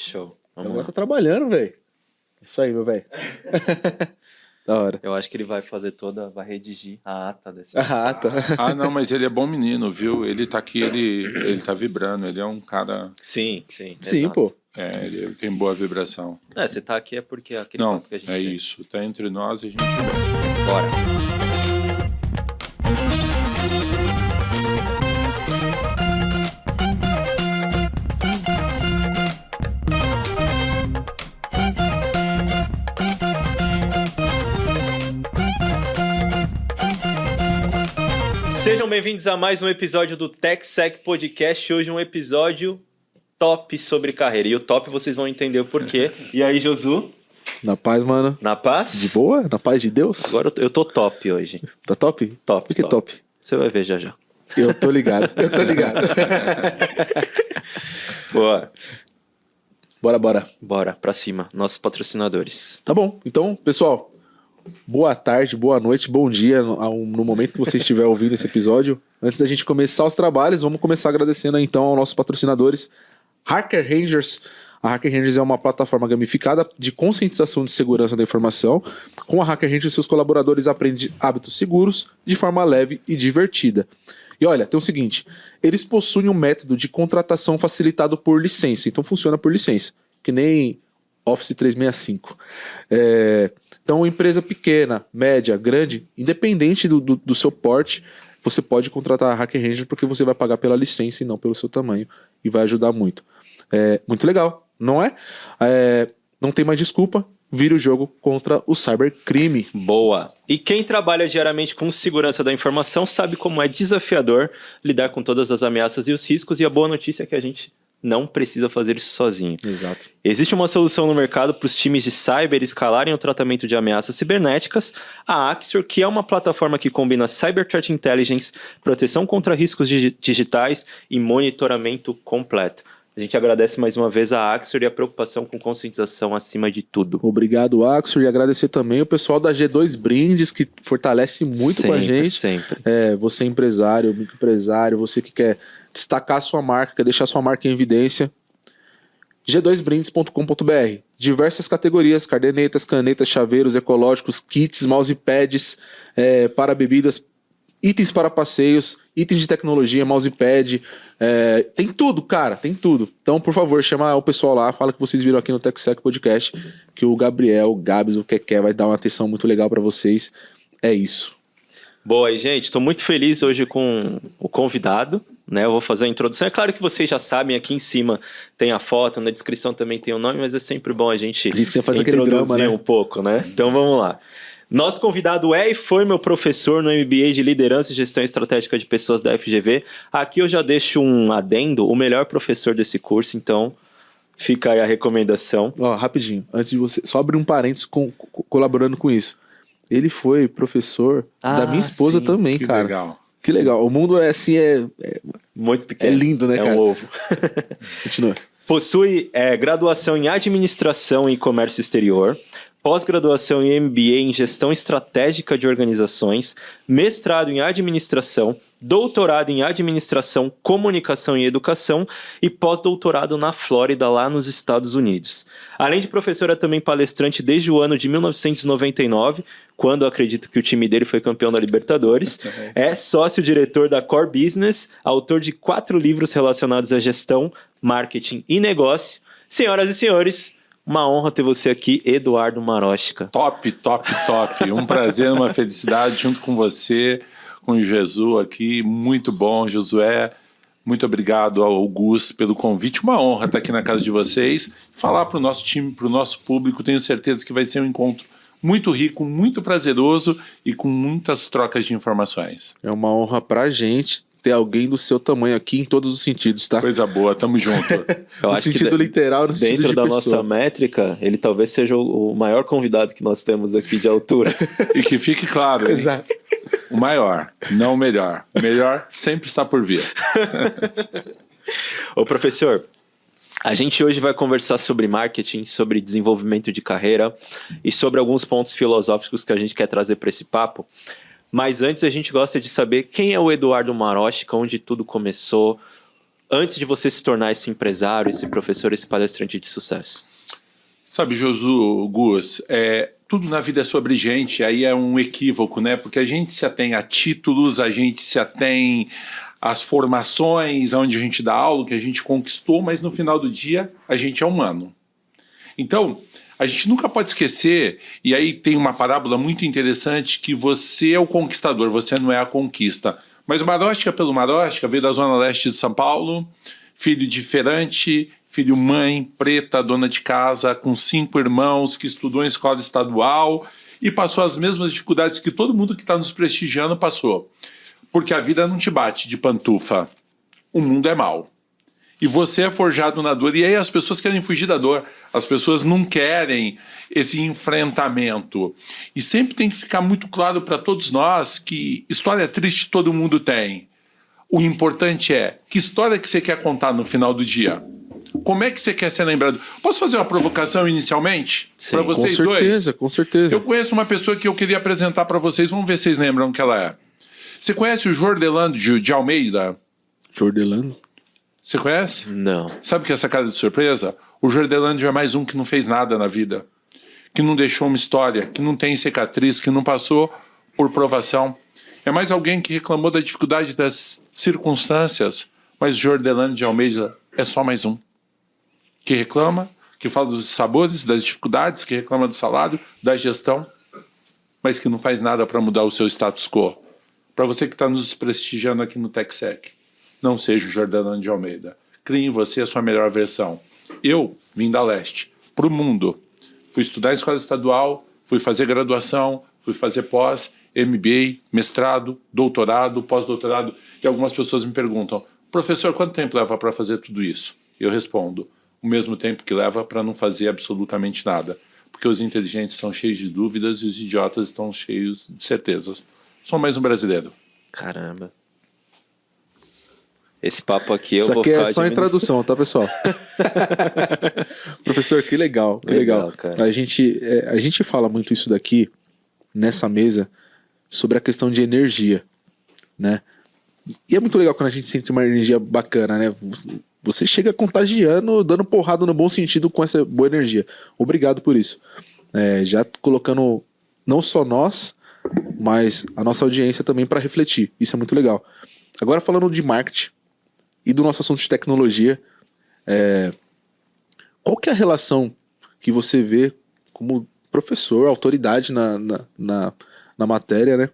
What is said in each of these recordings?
Show. Vamos lá. Tá trabalhando, velho. Isso aí, meu velho. Da hora. Eu acho que ele vai fazer vai redigir a ata desse. A ata. Não, mas ele é bom menino, viu? Ele tá aqui, ele tá vibrando, ele é um cara... Sim. Sim, Exato. pô. Ele tem boa vibração. Você tá aqui é porque aquele Não, papo que a gente é tem. isso. Tá entre nós e a gente... Bora. Sejam bem-vindos a mais um episódio do TechSec Podcast. Hoje um episódio top sobre carreira. E o top vocês vão entender o porquê. E aí, Josu? Na paz, mano. Na paz? De boa? Na paz de Deus? Agora eu tô top hoje. Tá top? Top. Por que top? Você vai ver já já. Eu tô ligado. Boa. Bora. Pra cima. Nossos patrocinadores. Tá bom. Então, pessoal, boa tarde, boa noite, bom dia no momento que você estiver ouvindo esse episódio. Antes da gente começar os trabalhos, vamos começar agradecendo então aos nossos patrocinadores, Hacker Rangers. A Hacker Rangers é uma plataforma gamificada de conscientização de segurança da informação. Com a Hacker Rangers, seus colaboradores aprendem hábitos seguros de forma leve e divertida. E olha, tem o seguinte, eles possuem um método de contratação facilitado por licença, então funciona por licença, que nem Office 365. Então, empresa pequena, média, grande, independente do seu porte, você pode contratar a Hacker Rangers porque você vai pagar pela licença e não pelo seu tamanho, e vai ajudar muito. Muito legal, não é? Não tem mais desculpa, vira o jogo contra o cybercrime. Boa. E quem trabalha diariamente com segurança da informação sabe como é desafiador lidar com todas as ameaças e os riscos, e a boa notícia é que a gente não precisa fazer isso sozinho. Exato. Existe uma solução no mercado para os times de cyber escalarem o tratamento de ameaças cibernéticas, a Axure, que é uma plataforma que combina Cyber Threat Intelligence, proteção contra riscos digitais e monitoramento completo. A gente agradece mais uma vez a Axure e a preocupação com conscientização acima de tudo. Obrigado, Axure, e agradecer também o pessoal da G2 Brindes, que fortalece muito com a gente. Sempre. Você empresário, microempresário, você que quer destacar a sua marca, quer deixar sua marca em evidência, g2brindes.com.br. Diversas categorias, cadernetas, canetas, chaveiros ecológicos, kits, mousepads, para bebidas, itens para passeios, itens de tecnologia, mousepad, tem tudo, cara, tem tudo. Então, por favor, chama o pessoal lá, fala que vocês viram aqui no TechSec Podcast, que o Gabriel, o Gabs, o Keké vai dar uma atenção muito legal para vocês. É isso. Boa, e gente, estou muito feliz hoje com o convidado, né? Eu vou fazer a introdução. É claro que vocês já sabem, aqui em cima tem a foto, na descrição também tem o nome, mas é sempre bom a gente sempre faz aquele introduzir drama, né? um pouco, né? Então vamos lá. Nosso convidado e foi meu professor no MBA de Liderança e Gestão Estratégica de Pessoas da FGV. Aqui eu já deixo um adendo, o melhor professor desse curso, então fica aí a recomendação. Rapidinho, antes de você, só abrir um parênteses colaborando com isso. Ele foi professor da minha esposa também, que cara. Legal. Que legal. O mundo é assim, muito pequeno. É lindo, né, cara? É um ovo. Continua. Possui graduação em Administração e Comércio Exterior, pós-graduação em MBA em Gestão Estratégica de Organizações, mestrado em Administração, doutorado em Administração, Comunicação e Educação e pós-doutorado na Flórida, lá nos Estados Unidos. Além de professor, é também palestrante desde o ano de 1999, quando eu acredito que o time dele foi campeão da Libertadores. É sócio-diretor da Core Business, autor de 4 livros relacionados à gestão, marketing e negócio. Senhoras e senhores, uma honra ter você aqui, Eduardo Marochka. Top. Um prazer, uma felicidade junto com você, com o Jesus aqui. Muito bom, Josué. Muito obrigado ao Gus pelo convite. Uma honra estar aqui na casa de vocês. Falar para o nosso time, para o nosso público. Tenho certeza que vai ser um encontro muito rico, muito prazeroso e com muitas trocas de informações. É uma honra pra gente ter alguém do seu tamanho aqui em todos os sentidos, tá? Coisa boa, tamo junto. Eu no acho sentido que literal, no sentido dentro de da pessoa. nossa métrica, ele talvez seja o maior convidado que nós temos aqui de altura. E que fique claro, hein? Exato. O maior, não o melhor. O melhor sempre está por vir. Ô professor, a gente hoje vai conversar sobre marketing, sobre desenvolvimento de carreira e sobre alguns pontos filosóficos que a gente quer trazer para esse papo. Mas antes a gente gosta de saber quem é o Eduardo Marochka, onde tudo começou, antes de você se tornar esse empresário, esse professor, esse palestrante de sucesso? Sabe, Gus, tudo na vida é sobre gente, aí é um equívoco, né? Porque a gente se atém a títulos, a gente se atém às formações, onde a gente dá aula, que a gente conquistou, mas no final do dia a gente é humano. Então, a gente nunca pode esquecer, e aí tem uma parábola muito interessante, que você é o conquistador, você não é a conquista. Mas o Maróstica pelo Maróstica veio da zona leste de São Paulo, filho de feirante, filho mãe, preta, dona de casa, com 5 irmãos, que estudou em escola estadual e passou as mesmas dificuldades que todo mundo que está nos prestigiando passou. Porque a vida não te bate de pantufa. O mundo é mau. E você é forjado na dor. E aí as pessoas querem fugir da dor. As pessoas não querem esse enfrentamento. E sempre tem que ficar muito claro para todos nós que história triste todo mundo tem. O importante é que história que você quer contar no final do dia. Como é que você quer ser lembrado? Posso fazer uma provocação inicialmente? Para vocês dois? Com certeza, com certeza. Eu conheço uma pessoa que eu queria apresentar para vocês. Vamos ver se vocês lembram que ela é. Você conhece o Jordelando de Almeida? Jordelando? Você conhece? Não. Sabe o que é essa cara de surpresa? O Jordelândio é mais um que não fez nada na vida, que não deixou uma história, que não tem cicatriz, que não passou por provação. É mais alguém que reclamou da dificuldade das circunstâncias, mas o Jordelândio de Almeida é só mais um. Que reclama, que fala dos sabores, das dificuldades, que reclama do salário, da gestão, mas que não faz nada para mudar o seu status quo. Para você que está nos prestigiando aqui no TechSec, não seja o Jordelândio de Almeida. Crie em você a sua melhor versão. Eu vim da leste, para o mundo. Fui estudar em escola estadual, fui fazer graduação, fui fazer pós, MBA, mestrado, doutorado, pós-doutorado. E algumas pessoas me perguntam, professor, quanto tempo leva para fazer tudo isso? Eu respondo, o mesmo tempo que leva para não fazer absolutamente nada. Porque os inteligentes são cheios de dúvidas e os idiotas estão cheios de certezas. Sou mais um brasileiro. Caramba. Esse papo aqui eu Isso vou aqui ficar é só em tradução, tá, pessoal? Professor, que legal, que legal. Cara. A gente fala muito isso daqui, nessa mesa, sobre a questão de energia, né? E é muito legal quando a gente sente uma energia bacana, né? Você chega contagiando, dando porrada no bom sentido com essa boa energia. Obrigado por isso. Já colocando não só nós, mas a nossa audiência também para refletir. Isso é muito legal. Agora falando de marketing e do nosso assunto de tecnologia, qual que é a relação que você vê como professor, autoridade na matéria, né?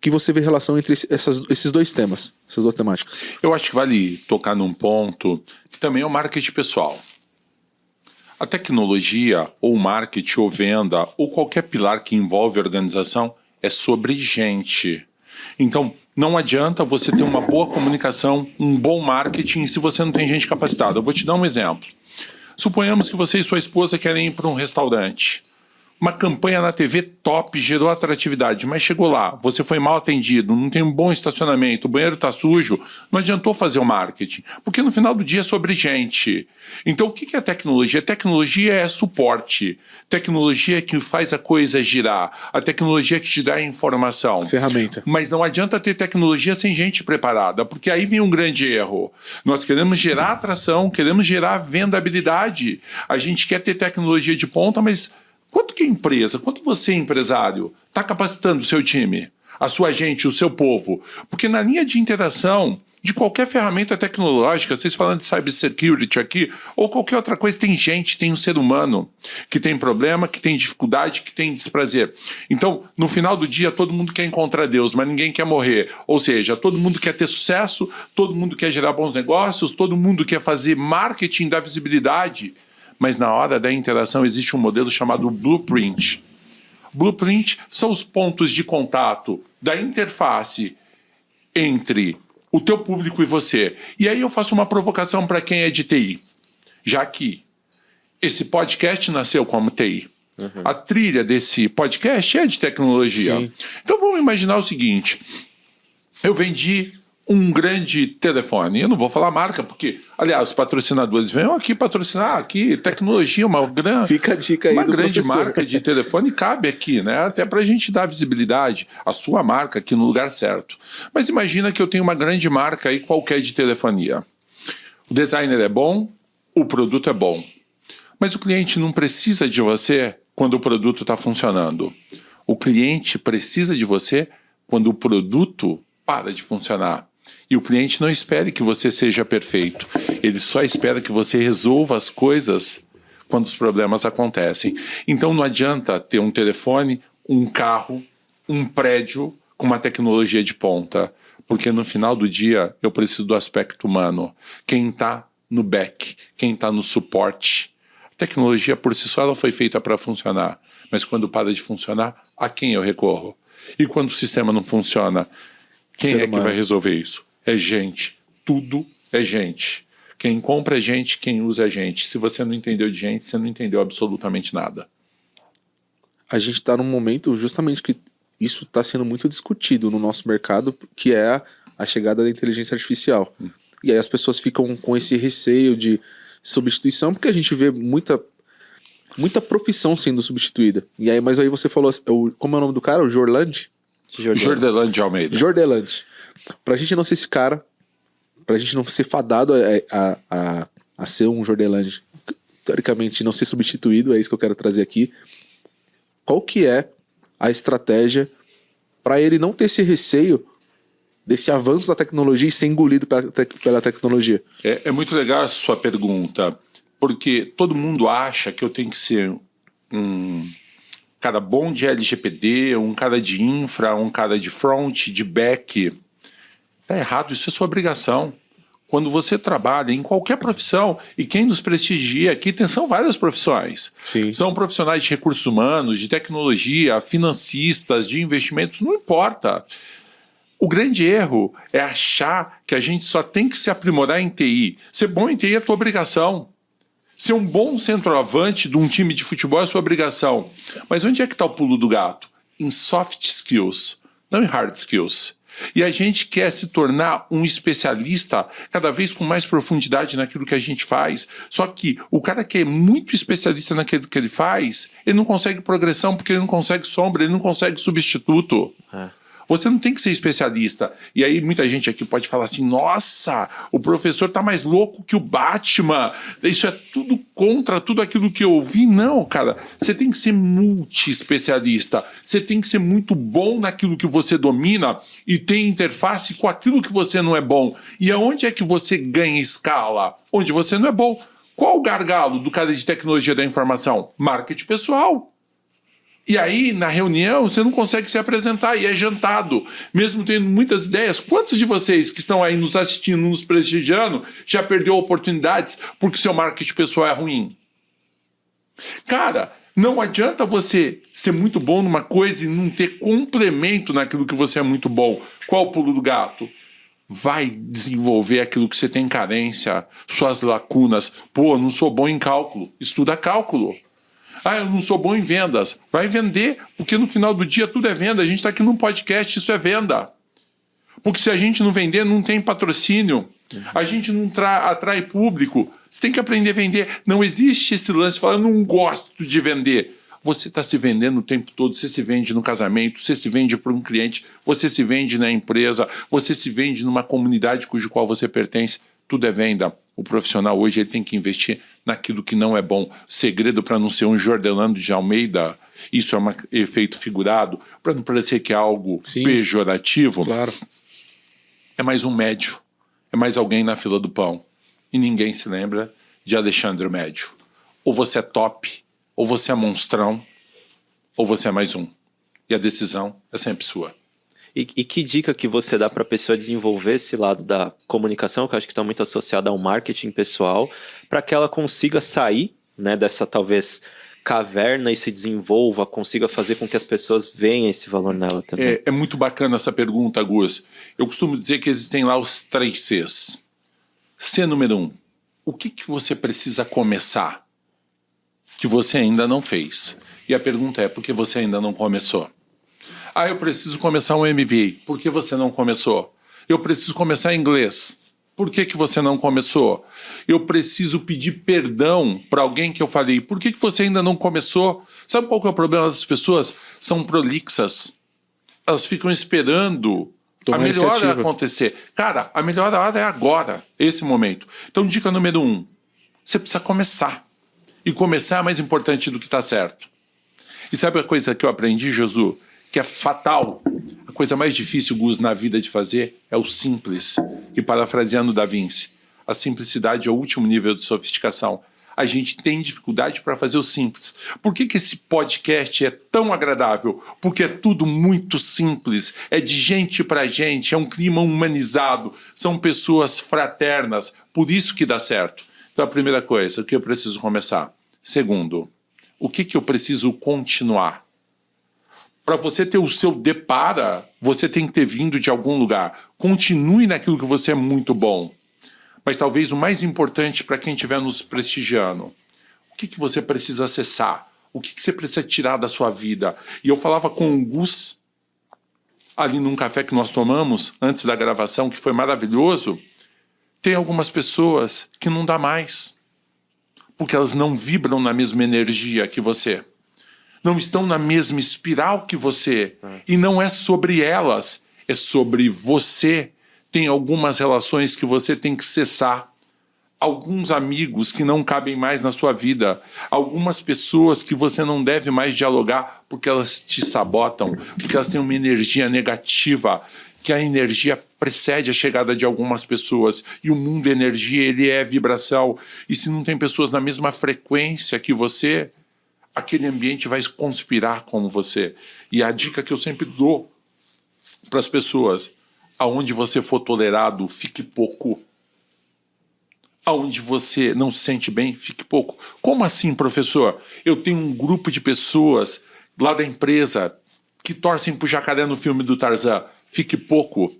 Que você vê relação entre esses dois temas, essas duas temáticas? Eu acho que vale tocar num ponto que também é o marketing pessoal. A tecnologia, ou marketing, ou venda, ou qualquer pilar que envolve organização, é sobre gente. Então, não adianta você ter uma boa comunicação, um bom marketing, se você não tem gente capacitada. Eu vou te dar um exemplo. Suponhamos que você e sua esposa querem ir para um restaurante. Uma campanha na TV top gerou atratividade, mas chegou lá, você foi mal atendido, não tem um bom estacionamento, o banheiro está sujo, não adiantou fazer o marketing, porque no final do dia é sobre gente. Então o que é tecnologia? Tecnologia é suporte, tecnologia é que faz a coisa girar, a tecnologia é que te dá informação. Ferramenta. Mas não adianta ter tecnologia sem gente preparada, porque aí vem um grande erro. Nós queremos gerar atração, queremos gerar vendabilidade, a gente quer ter tecnologia de ponta, mas quanto que a empresa, quanto você, empresário, está capacitando o seu time, a sua gente, o seu povo? Porque na linha de interação de qualquer ferramenta tecnológica, vocês falando de cybersecurity aqui, ou qualquer outra coisa, tem gente, tem um ser humano que tem problema, que tem dificuldade, que tem desprazer. Então, no final do dia, todo mundo quer encontrar Deus, mas ninguém quer morrer. Ou seja, todo mundo quer ter sucesso, todo mundo quer gerar bons negócios, todo mundo quer fazer marketing da visibilidade, mas na hora da interação existe um modelo chamado Blueprint. Blueprint são os pontos de contato da interface entre o teu público e você. E aí eu faço uma provocação para quem é de TI, já que esse podcast nasceu como TI. Uhum. A trilha desse podcast é de tecnologia. Sim. Então vamos imaginar o seguinte, eu vendi um grande telefone. Eu não vou falar marca, porque, aliás, os patrocinadores venham aqui patrocinar, aqui, tecnologia, Fica a dica aí uma do grande professor. marca de telefone cabe aqui, né? Até para a gente dar visibilidade à sua marca aqui no lugar certo. Mas imagina que eu tenho uma grande marca aí qualquer de telefonia. O designer é bom, o produto é bom. Mas o cliente não precisa de você quando o produto está funcionando. O cliente precisa de você quando o produto para de funcionar. E o cliente não espera que você seja perfeito. Ele só espera que você resolva as coisas quando os problemas acontecem. Então não adianta ter um telefone, um carro, um prédio com uma tecnologia de ponta. Porque no final do dia eu preciso do aspecto humano. Quem está no back, quem está no suporte. A tecnologia por si só ela foi feita para funcionar. Mas quando para de funcionar, a quem eu recorro? E quando o sistema não funciona, quem é que vai resolver isso? É gente. Tudo é gente. Quem compra é gente, quem usa é gente. Se você não entendeu de gente, você não entendeu absolutamente nada. A gente está num momento justamente que isso está sendo muito discutido no nosso mercado, que é a chegada da inteligência artificial. E aí as pessoas ficam com esse receio de substituição, porque a gente vê muita profissão sendo substituída. E aí, mas aí você falou, como é o nome do cara? O Jorland? Jordelande de Almeida. Jordelante. Pra gente não ser esse cara, pra gente não ser fadado a ser um Jordelante, teoricamente não ser substituído, é isso que eu quero trazer aqui. Qual que é a estratégia para ele não ter esse receio desse avanço da tecnologia e ser engolido pela tecnologia? É muito legal a sua pergunta, porque todo mundo acha que eu tenho que ser um cara bom de LGPD, um cara de infra, um cara de front, de back. Tá errado, isso é sua obrigação. Quando você trabalha em qualquer profissão, e quem nos prestigia aqui são várias profissões. Sim. São profissionais de recursos humanos, de tecnologia, financistas, de investimentos, não importa. O grande erro é achar que a gente só tem que se aprimorar em TI. Ser bom em TI é tua obrigação. Ser um bom centroavante de um time de futebol é sua obrigação. Mas onde é que está o pulo do gato? Em soft skills, não em hard skills. E a gente quer se tornar um especialista cada vez com mais profundidade naquilo que a gente faz. Só que o cara que é muito especialista naquilo que ele faz, ele não consegue progressão porque ele não consegue sombra, ele não consegue substituto. Você não tem que ser especialista. E aí muita gente aqui pode falar assim, nossa, o professor tá mais louco que o Batman. Isso é tudo contra tudo aquilo que eu ouvi. Não, cara. Você tem que ser multi-especialista. Você tem que ser muito bom naquilo que você domina e ter interface com aquilo que você não é bom. E aonde é que você ganha escala? Onde você não é bom. Qual o gargalo do cara de tecnologia da informação? Marketing pessoal. E aí, na reunião, você não consegue se apresentar e é jantado. Mesmo tendo muitas ideias, quantos de vocês que estão aí nos assistindo, nos prestigiando, já perdeu oportunidades porque seu marketing pessoal é ruim? Cara, não adianta você ser muito bom numa coisa e não ter complemento naquilo que você é muito bom. Qual o pulo do gato? Vai desenvolver aquilo que você tem carência, suas lacunas. Pô, não sou bom em cálculo. Estuda cálculo. Ah, eu não sou bom em vendas. Vai vender, porque no final do dia tudo é venda. A gente está aqui num podcast, isso é venda. Porque se a gente não vender, não tem patrocínio. A gente não atrai público. Você tem que aprender a vender. Não existe esse lance de falar, eu não gosto de vender. Você está se vendendo o tempo todo. Você se vende no casamento, você se vende para um cliente, você se vende na empresa, você se vende numa comunidade cujo qual você pertence. Tudo é venda. O profissional hoje ele tem que investir naquilo que não é bom. Segredo para não ser um Jordelando de Almeida, isso é um efeito figurado, para não parecer que é algo pejorativo. Claro. É mais um médio, é mais alguém na fila do pão. E ninguém se lembra de Alexandre Médio. Ou você é top, ou você é monstrão, ou você é mais um. E a decisão é sempre sua. E que dica que você dá para a pessoa desenvolver esse lado da comunicação, que eu acho que está muito associado ao marketing pessoal, para que ela consiga sair, né, dessa talvez caverna e se desenvolva, consiga fazer com que as pessoas vejam esse valor nela também? É muito bacana essa pergunta, Gus. Eu costumo dizer que existem lá os 3 Cs. C número 1. O que você precisa começar que você ainda não fez? E a pergunta é, por que você ainda não começou? Ah, eu preciso começar um MBA. Por que você não começou? Eu preciso começar inglês. Por que você não começou? Eu preciso pedir perdão para alguém que eu falei. Por que você ainda não começou? Sabe qual que é o problema das pessoas? São prolixas. Elas ficam esperando a melhor hora acontecer. Cara, a melhor hora é agora, esse momento. Então, dica número 1. Você precisa começar. E começar é mais importante do que está certo. E sabe a coisa que eu aprendi, Jesus? Que é fatal. A coisa mais difícil, Gus, na vida de fazer é o simples. E parafraseando Da Vinci, a simplicidade é o último nível de sofisticação. A gente tem dificuldade para fazer o simples. Por que esse podcast é tão agradável? Porque é tudo muito simples. É de gente para gente, é um clima humanizado. São pessoas fraternas. Por isso que dá certo. Então, a primeira coisa, o que eu preciso começar? Segundo, o que eu preciso continuar? Para você ter o seu depara, você tem que ter vindo de algum lugar. Continue naquilo que você é muito bom. Mas talvez o mais importante para quem estiver nos prestigiando, o que você precisa acessar? O que você precisa tirar da sua vida? E eu falava com o Gus, ali num café que nós tomamos, antes da gravação, que foi maravilhoso. Tem algumas pessoas que não dá mais, porque elas não vibram na mesma energia que você. Não estão na mesma espiral que você. E não é sobre elas, é sobre você. Tem algumas relações que você tem que cessar. Alguns amigos que não cabem mais na sua vida. Algumas pessoas que você não deve mais dialogar porque elas te sabotam, porque elas têm uma energia negativa, que a energia precede a chegada de algumas pessoas. E o mundo energia, ele é vibração. E se não tem pessoas na mesma frequência que você, aquele ambiente vai conspirar com você. E a dica que eu sempre dou para as pessoas: aonde você for tolerado, fique pouco. Aonde você não se sente bem, fique pouco. Como assim, professor? Eu tenho um grupo de pessoas lá da empresa que torcem pro jacaré no filme do Tarzan. Fique pouco.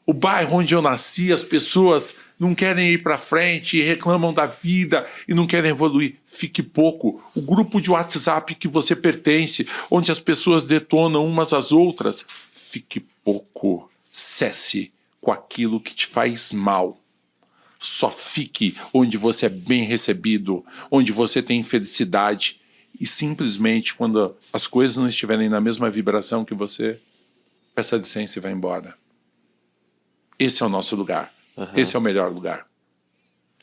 O bairro onde eu nasci, as pessoas não querem ir para frente e reclamam da vida e não querem evoluir. Fique pouco. O grupo de WhatsApp que você pertence, onde as pessoas detonam umas às outras, fique pouco. Cesse com aquilo que te faz mal. Só fique onde você é bem recebido, onde você tem felicidade. E simplesmente, quando as coisas não estiverem na mesma vibração que você, peça licença e vai embora. Esse é o nosso lugar. Esse é o melhor lugar.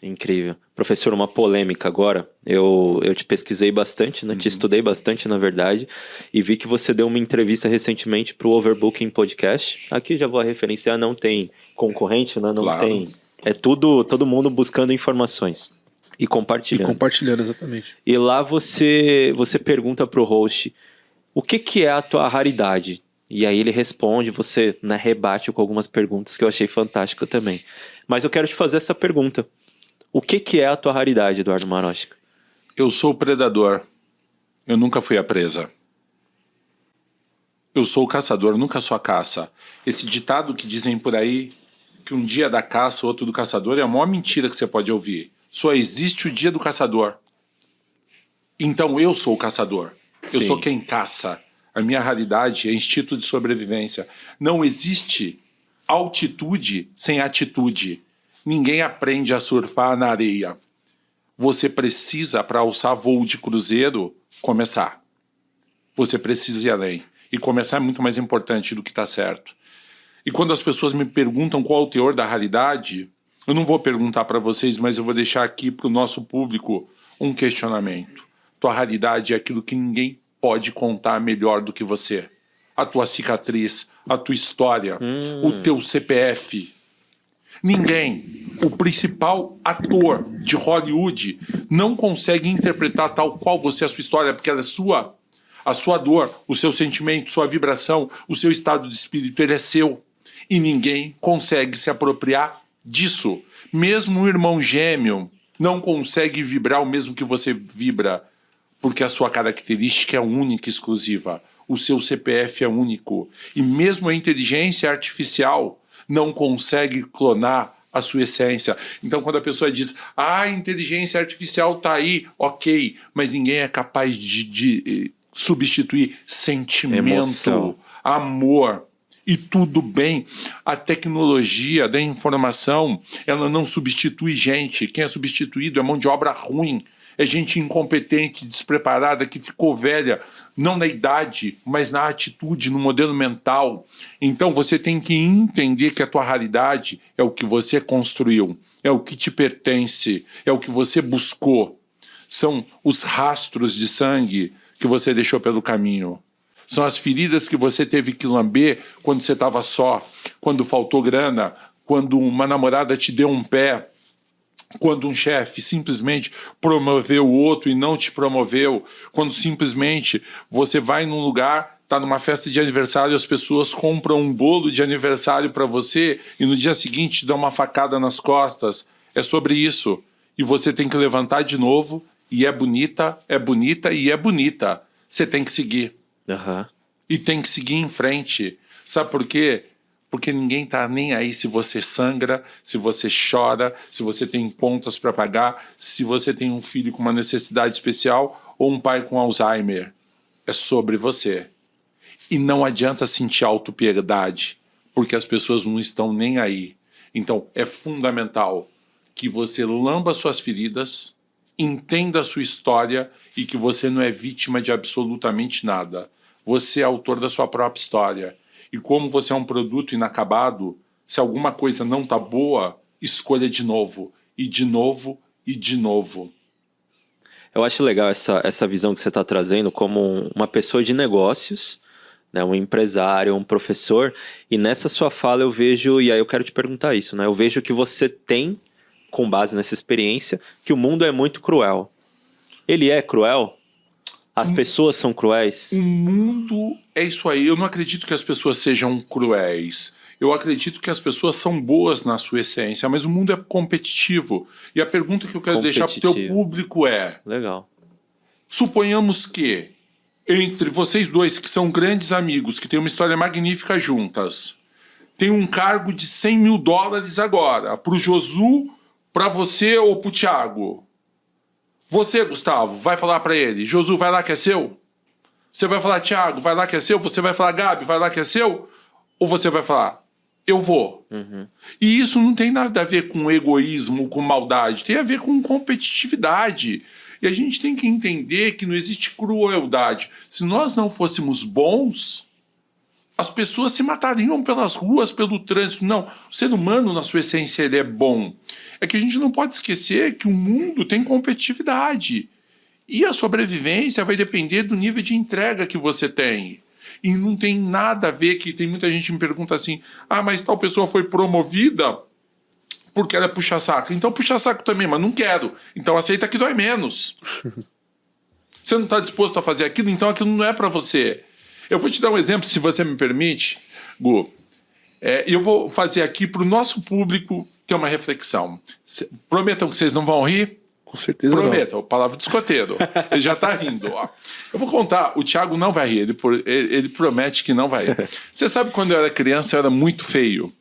Incrível. Professor, uma polêmica agora. Eu te pesquisei bastante, né? Te estudei bastante, na verdade, e vi que você deu uma entrevista recentemente para o Overbooking Podcast. Aqui já vou referenciar, não tem concorrente, né? Não Claro. tem. É tudo, todo mundo buscando informações e compartilhando. E compartilhando, exatamente. E lá você pergunta pro host o que é a tua raridade? E aí ele responde, você, né, rebate com algumas perguntas que eu achei fantástico também. Mas eu quero te fazer essa pergunta. O que é a tua raridade, Eduardo Marochka? Eu sou o predador. Eu nunca fui a presa. Eu sou o caçador, nunca sou a caça. Esse ditado que dizem por aí, que um dia é da caça, outro do caçador, é a maior mentira que você pode ouvir. Só existe o dia do caçador. Então eu sou o caçador. Eu Sim. sou quem caça. A minha raridade é instinto de sobrevivência. Não existe altitude sem atitude. Ninguém aprende a surfar na areia. Você precisa, para alçar voo de cruzeiro, começar. Você precisa ir além. E começar é muito mais importante do que está certo. E quando as pessoas me perguntam qual é o teor da raridade, eu não vou perguntar para vocês, mas eu vou deixar aqui para o nosso público um questionamento. Tua raridade é aquilo que ninguém pode contar melhor do que você. A tua cicatriz, a tua história, o teu CPF. Ninguém, o principal ator de Hollywood, não consegue interpretar tal qual você a sua história, porque ela é sua. A sua dor, o seu sentimento, sua vibração, o seu estado de espírito, ele é seu. E ninguém consegue se apropriar disso. Mesmo um irmão gêmeo não consegue vibrar o mesmo que você vibra, porque a sua característica é única e exclusiva. O seu CPF é único. E mesmo a inteligência artificial não consegue clonar a sua essência. Então, quando a pessoa diz, a inteligência artificial está aí, ok, mas ninguém é capaz de substituir sentimento, emoção, amor. e tudo bem. A tecnologia da informação, ela não substitui gente. Quem é substituído é mão de obra ruim. É gente incompetente, despreparada, que ficou velha, não na idade, mas na atitude, no modelo mental. Então você tem que entender que a tua realidade é o que você construiu, é o que te pertence, é o que você buscou. São os rastros de sangue que você deixou pelo caminho. São as feridas que você teve que lamber quando você estava só, quando faltou grana, quando uma namorada te deu um pé, quando um chefe simplesmente promoveu o outro e não te promoveu, quando simplesmente você vai num lugar, está numa festa de aniversário, as pessoas compram um bolo de aniversário para você e no dia seguinte te dão uma facada nas costas. É sobre isso. E você tem que levantar de novo, e é bonita e é bonita. Você tem que seguir. Uhum. E tem que seguir em frente. Sabe por quê? Porque ninguém tá nem aí se você sangra, se você chora, se você tem contas para pagar, se você tem um filho com uma necessidade especial ou um pai com Alzheimer. É sobre você. E não adianta sentir autopiedade, porque as pessoas não estão nem aí. Então, é fundamental que você lamba suas feridas, entenda a sua história e que você não é vítima de absolutamente nada. Você é autor da sua própria história. E como você é um produto inacabado, se alguma coisa não está boa, escolha de novo, e de novo, e de novo. Eu acho legal essa visão que você está trazendo como uma pessoa de negócios, né, um empresário, um professor, e nessa sua fala eu vejo, e aí eu quero te perguntar isso, né, eu vejo que você tem, com base nessa experiência, que o mundo é muito cruel. Ele é cruel? As pessoas são cruéis? O mundo é isso aí. Eu não acredito que as pessoas sejam cruéis. Eu acredito que as pessoas são boas na sua essência, mas o mundo é competitivo. E a pergunta que eu quero deixar para o teu público é... Legal. Suponhamos que entre vocês dois, que são grandes amigos, que têm uma história magnífica juntas, tem um cargo de $100 mil agora, para o Josu, para você ou para o Thiago. Você, Gustavo, vai falar para ele, Josu, vai lá que é seu? Você vai falar, Thiago, vai lá que é seu? Você vai falar, Gabi, vai lá que é seu? Ou você vai falar, eu vou? Uhum. E isso não tem nada a ver com egoísmo, com maldade, tem a ver com competitividade. E a gente tem que entender que não existe crueldade. Se nós não fôssemos bons, as pessoas se matariam pelas ruas, pelo trânsito. Não, o ser humano, na sua essência, ele é bom. É que a gente não pode esquecer que o mundo tem competitividade. E a sobrevivência vai depender do nível de entrega que você tem. E não tem nada a ver que tem muita gente que me pergunta assim, mas tal pessoa foi promovida porque ela é puxa-saco. Então puxa-saco também, mas não quero. Então aceita que dói menos. Você não está disposto a fazer aquilo, então aquilo não é para você. Eu vou te dar um exemplo, se você me permite, Gu. Eu vou fazer aqui para o nosso público ter uma reflexão. Prometam que vocês não vão rir? Com certeza Prometam, palavra de escoteiro. Ele já está rindo. Ó. Eu vou contar, o Thiago não vai rir, ele promete que não vai rir. Você sabe, quando eu era criança, eu era muito feio.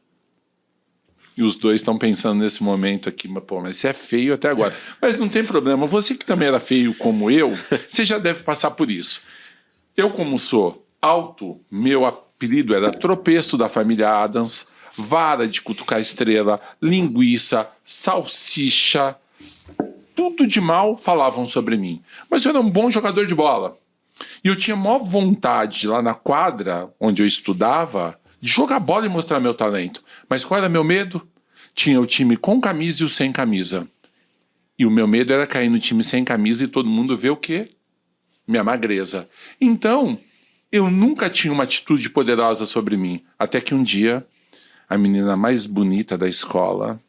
E os dois estão pensando nesse momento aqui, mas você é feio até agora. Mas não tem problema, você que também era feio como eu, você já deve passar por isso. Eu, como sou alto, meu apelido era tropeço da família Adams, vara de cutucar estrela, linguiça, salsicha, tudo de mal falavam sobre mim. Mas eu era um bom jogador de bola. E eu tinha maior vontade, lá na quadra, onde eu estudava, de jogar bola e mostrar meu talento. Mas qual era meu medo? Tinha o time com camisa e o sem camisa. E o meu medo era cair no time sem camisa e todo mundo ver o quê? Minha magreza. Então, eu nunca tinha uma atitude poderosa sobre mim. Até que um dia, a menina mais bonita da escola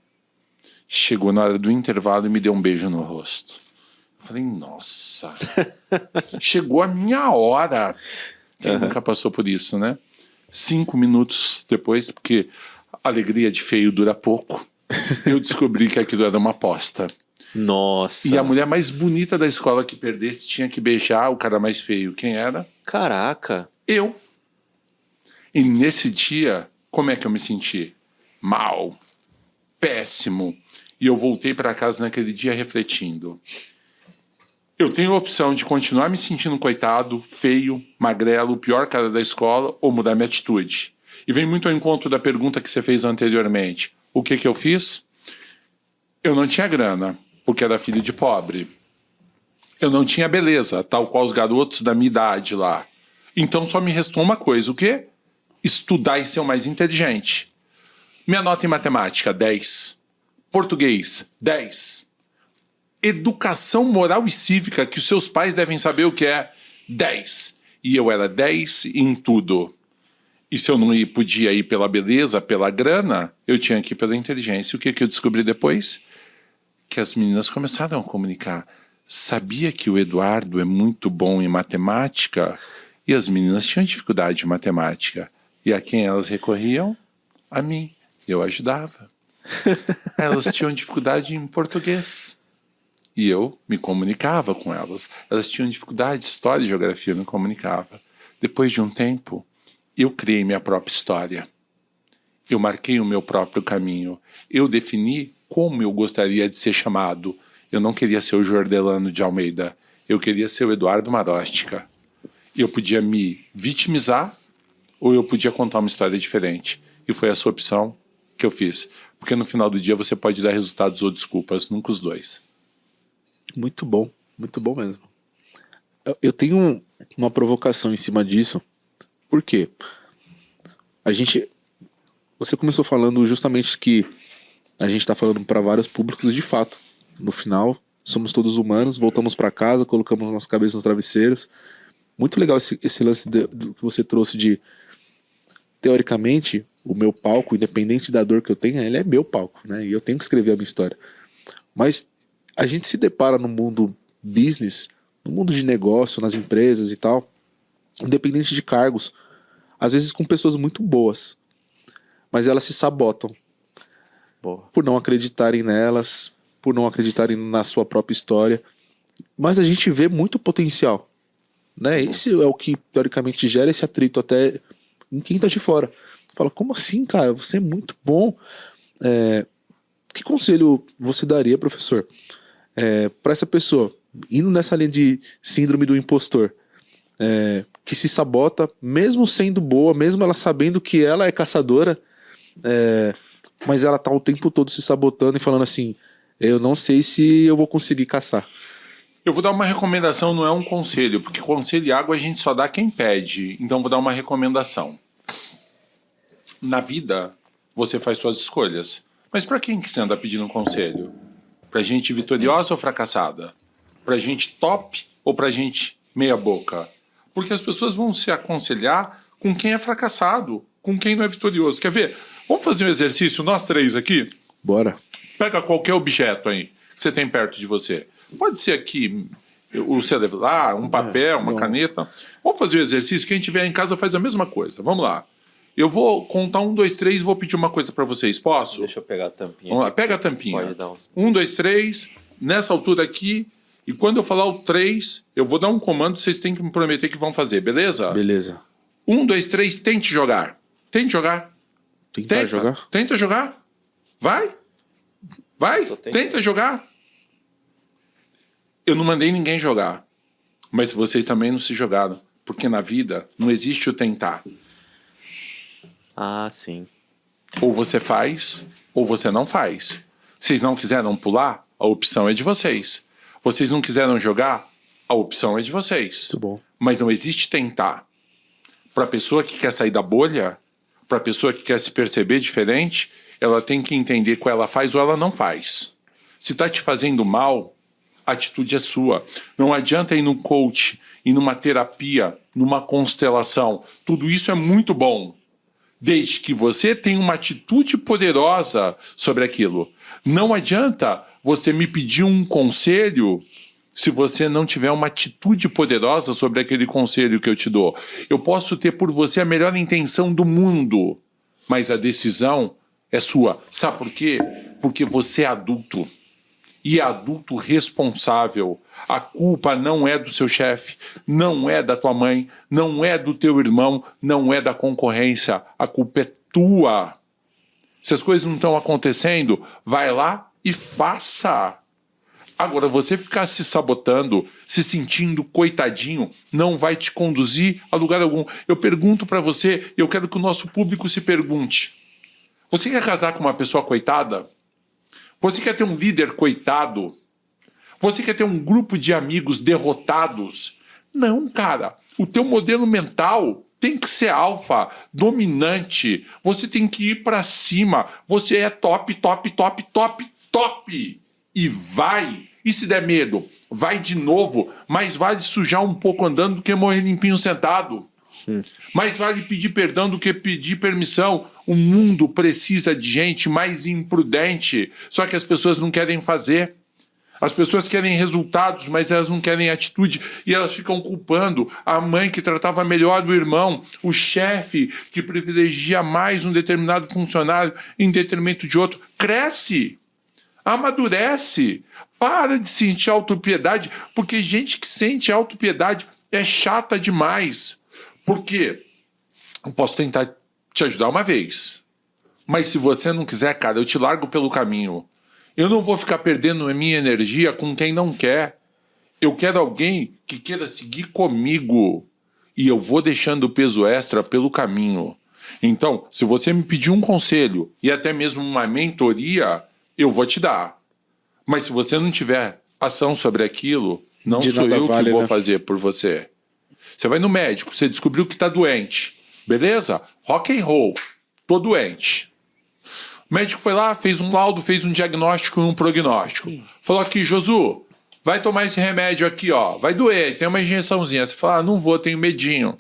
chegou na hora do intervalo e me deu um beijo no rosto. Eu falei, nossa, chegou a minha hora. Quem nunca passou por isso, né? 5 minutos depois, porque a alegria de feio dura pouco, eu descobri que aquilo era uma aposta. Nossa. E a mulher mais bonita da escola que perdesse tinha que beijar o cara mais feio. Quem era? Caraca. Eu. E nesse dia, como é que eu me senti? Mal. Péssimo. E eu voltei para casa naquele dia refletindo. Eu tenho a opção de continuar me sentindo coitado, feio, magrelo, o pior cara da escola, ou mudar minha atitude. E vem muito ao encontro da pergunta que você fez anteriormente. O que eu fiz? Eu não tinha grana, porque era filho de pobre. Eu não tinha beleza, tal qual os garotos da minha idade lá. Então só me restou uma coisa, o quê? Estudar e ser o mais inteligente. Minha nota em matemática, 10. Português, 10. Educação moral e cívica, que os seus pais devem saber o que é, 10. E eu era 10 em tudo. E se eu não podia ir pela beleza, pela grana, eu tinha que ir pela inteligência. O que eu descobri depois? Que as meninas começaram a comunicar. Sabia que o Eduardo é muito bom em matemática? E as meninas tinham dificuldade em matemática. E a quem elas recorriam? A mim. Eu ajudava. Elas tinham dificuldade em português. E eu me comunicava com elas. Elas tinham dificuldade de história e geografia, eu me comunicava. Depois de um tempo, eu criei minha própria história. Eu marquei o meu próprio caminho. Eu defini como eu gostaria de ser chamado. Eu não queria ser o Jordelano de Almeida. Eu queria ser o Eduardo Marostica. Eu podia me vitimizar ou eu podia contar uma história diferente. E foi essa opção que eu fiz. Porque no final do dia você pode dar resultados ou desculpas, nunca os dois. Muito bom mesmo. Eu tenho uma provocação em cima disso. Por quê? Você começou falando justamente que a gente está falando para vários públicos de fato. No final, somos todos humanos, voltamos para casa, colocamos nossa cabeça nos travesseiros. Muito legal esse lance do que você trouxe de, teoricamente, o meu palco, independente da dor que eu tenha, ele é meu palco, né? E eu tenho que escrever a minha história. Mas a gente se depara no mundo business, no mundo de negócio, nas empresas e tal, independente de cargos, às vezes com pessoas muito boas, mas elas se sabotam. Boa. Por não acreditarem nelas, por não acreditarem na sua própria história. Mas a gente vê muito potencial, né? Esse é o que teoricamente gera esse atrito até em quem tá de fora. Fala, como assim, cara? Você é muito bom. Que conselho você daria, professor, para essa pessoa, indo nessa linha de síndrome do impostor, que se sabota, mesmo sendo boa, mesmo ela sabendo que ela é caçadora, mas ela tá o tempo todo se sabotando e falando assim, eu não sei se eu vou conseguir caçar. Eu vou dar uma recomendação, não é um conselho, porque conselho e água a gente só dá quem pede. Então vou dar uma recomendação. Na vida, você faz suas escolhas. Mas para quem que você anda pedindo um conselho? Pra gente vitoriosa ou fracassada? Pra gente top ou pra gente meia boca? Porque as pessoas vão se aconselhar com quem é fracassado, com quem não é vitorioso. Quer ver? Vamos fazer um exercício, nós três aqui? Bora. Pega qualquer objeto aí que você tem perto de você. Pode ser aqui o celular, um papel, uma caneta. Vamos fazer o exercício, quem tiver em casa faz a mesma coisa. Vamos lá. Eu vou contar 1, 2, 3 e vou pedir uma coisa para vocês. Posso? Deixa eu pegar a tampinha. Vamos lá, aqui. pega a tampinha. Pode dar 1, 2, 3, nessa altura aqui. E quando eu falar o 3, eu vou dar um comando, vocês têm que me prometer que vão fazer, beleza? Beleza. 1, 2, 3, tente jogar. Tente jogar. Tentar jogar? Tenta jogar. Vai. Vai. Tô tentando. Tenta jogar. Eu não mandei ninguém jogar. Mas vocês também não se jogaram. Porque na vida não existe o tentar. Ah, sim. Ou você faz, ou você não faz. Vocês não quiseram pular, a opção é de vocês. Vocês não quiseram jogar, a opção é de vocês. Muito bom. Mas não existe tentar. Para a pessoa que quer sair da bolha, para a pessoa que quer se perceber diferente, ela tem que entender que ela faz ou ela não faz. Se está te fazendo mal, a atitude é sua. Não adianta ir no coach, ir numa terapia, numa constelação. Tudo isso é muito bom, desde que você tenha uma atitude poderosa sobre aquilo. Não adianta você me pedir um conselho se você não tiver uma atitude poderosa sobre aquele conselho que eu te dou. Eu posso ter por você a melhor intenção do mundo, mas a decisão é sua. Sabe por quê? Porque você é adulto. E é adulto responsável. A culpa não é do seu chefe, não é da tua mãe, não é do teu irmão, não é da concorrência. A culpa é tua. Se as coisas não estão acontecendo, vai lá e faça. Agora, você ficar se sabotando, se sentindo coitadinho, não vai te conduzir a lugar algum. Eu pergunto para você, eu quero que o nosso público se pergunte. Você quer casar com uma pessoa coitada? Você quer ter um líder coitado? Você quer ter um grupo de amigos derrotados? Não, cara. O teu modelo mental tem que ser alfa, dominante. Você tem que ir para cima. Você é top, top, top, top, top. E vai. E se der medo, vai de novo. Mais vale sujar um pouco andando do que morrer limpinho sentado. Mais vale pedir perdão do que pedir permissão. O mundo precisa de gente mais imprudente. Só que as pessoas não querem fazer. As pessoas querem resultados, mas elas não querem atitude. E elas ficam culpando a mãe que tratava melhor do irmão, o chefe que privilegia mais um determinado funcionário em detrimento de outro. Cresce! Amadurece! Para de sentir autopiedade, porque gente que sente autopiedade é chata demais. Por quê? Eu posso tentar te ajudar uma vez. Mas se você não quiser, cara, eu te largo pelo caminho. Eu não vou ficar perdendo a minha energia com quem não quer. Eu quero alguém que queira seguir comigo. E eu vou deixando o peso extra pelo caminho. Então, se você me pedir um conselho e até mesmo uma mentoria, eu vou te dar. Mas se você não tiver ação sobre aquilo, não sou eu que vou fazer por você. Você vai no médico, você descobriu que está doente. Beleza? Rock and roll. Tô doente. O médico foi lá, fez um laudo, fez um diagnóstico e um prognóstico. Falou aqui, Josu, vai tomar esse remédio aqui, ó. Vai doer, tem uma injeçãozinha. Você fala, não vou, tenho medinho.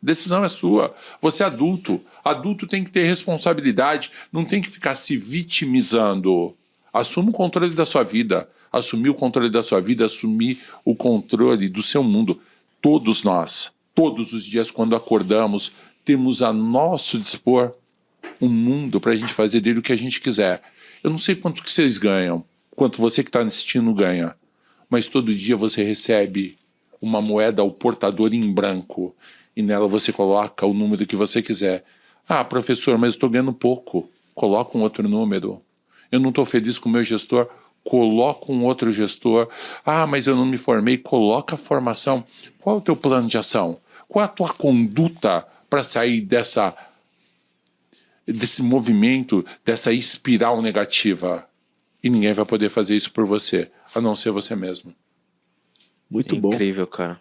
Decisão é sua. Você é adulto. Adulto tem que ter responsabilidade, não tem que ficar se vitimizando. Assuma o controle da sua vida. Assumir o controle da sua vida, assumir o controle do seu mundo. Todos nós, todos os dias quando acordamos, temos a nosso dispor um mundo para a gente fazer dele o que a gente quiser. Eu não sei quanto que vocês ganham, quanto você que está assistindo ganha, mas todo dia você recebe uma moeda ao portador em branco e nela você coloca o número que você quiser. Ah, professor, mas eu estou ganhando pouco. Coloca um outro número. Eu não estou feliz com o meu gestor. Coloca um outro gestor. Ah, mas eu não me formei. Coloca a formação. Qual é o teu plano de ação? Qual é a tua conduta para sair desse movimento, dessa espiral negativa? E ninguém vai poder fazer isso por você, a não ser você mesmo. Muito bom. Incrível, cara.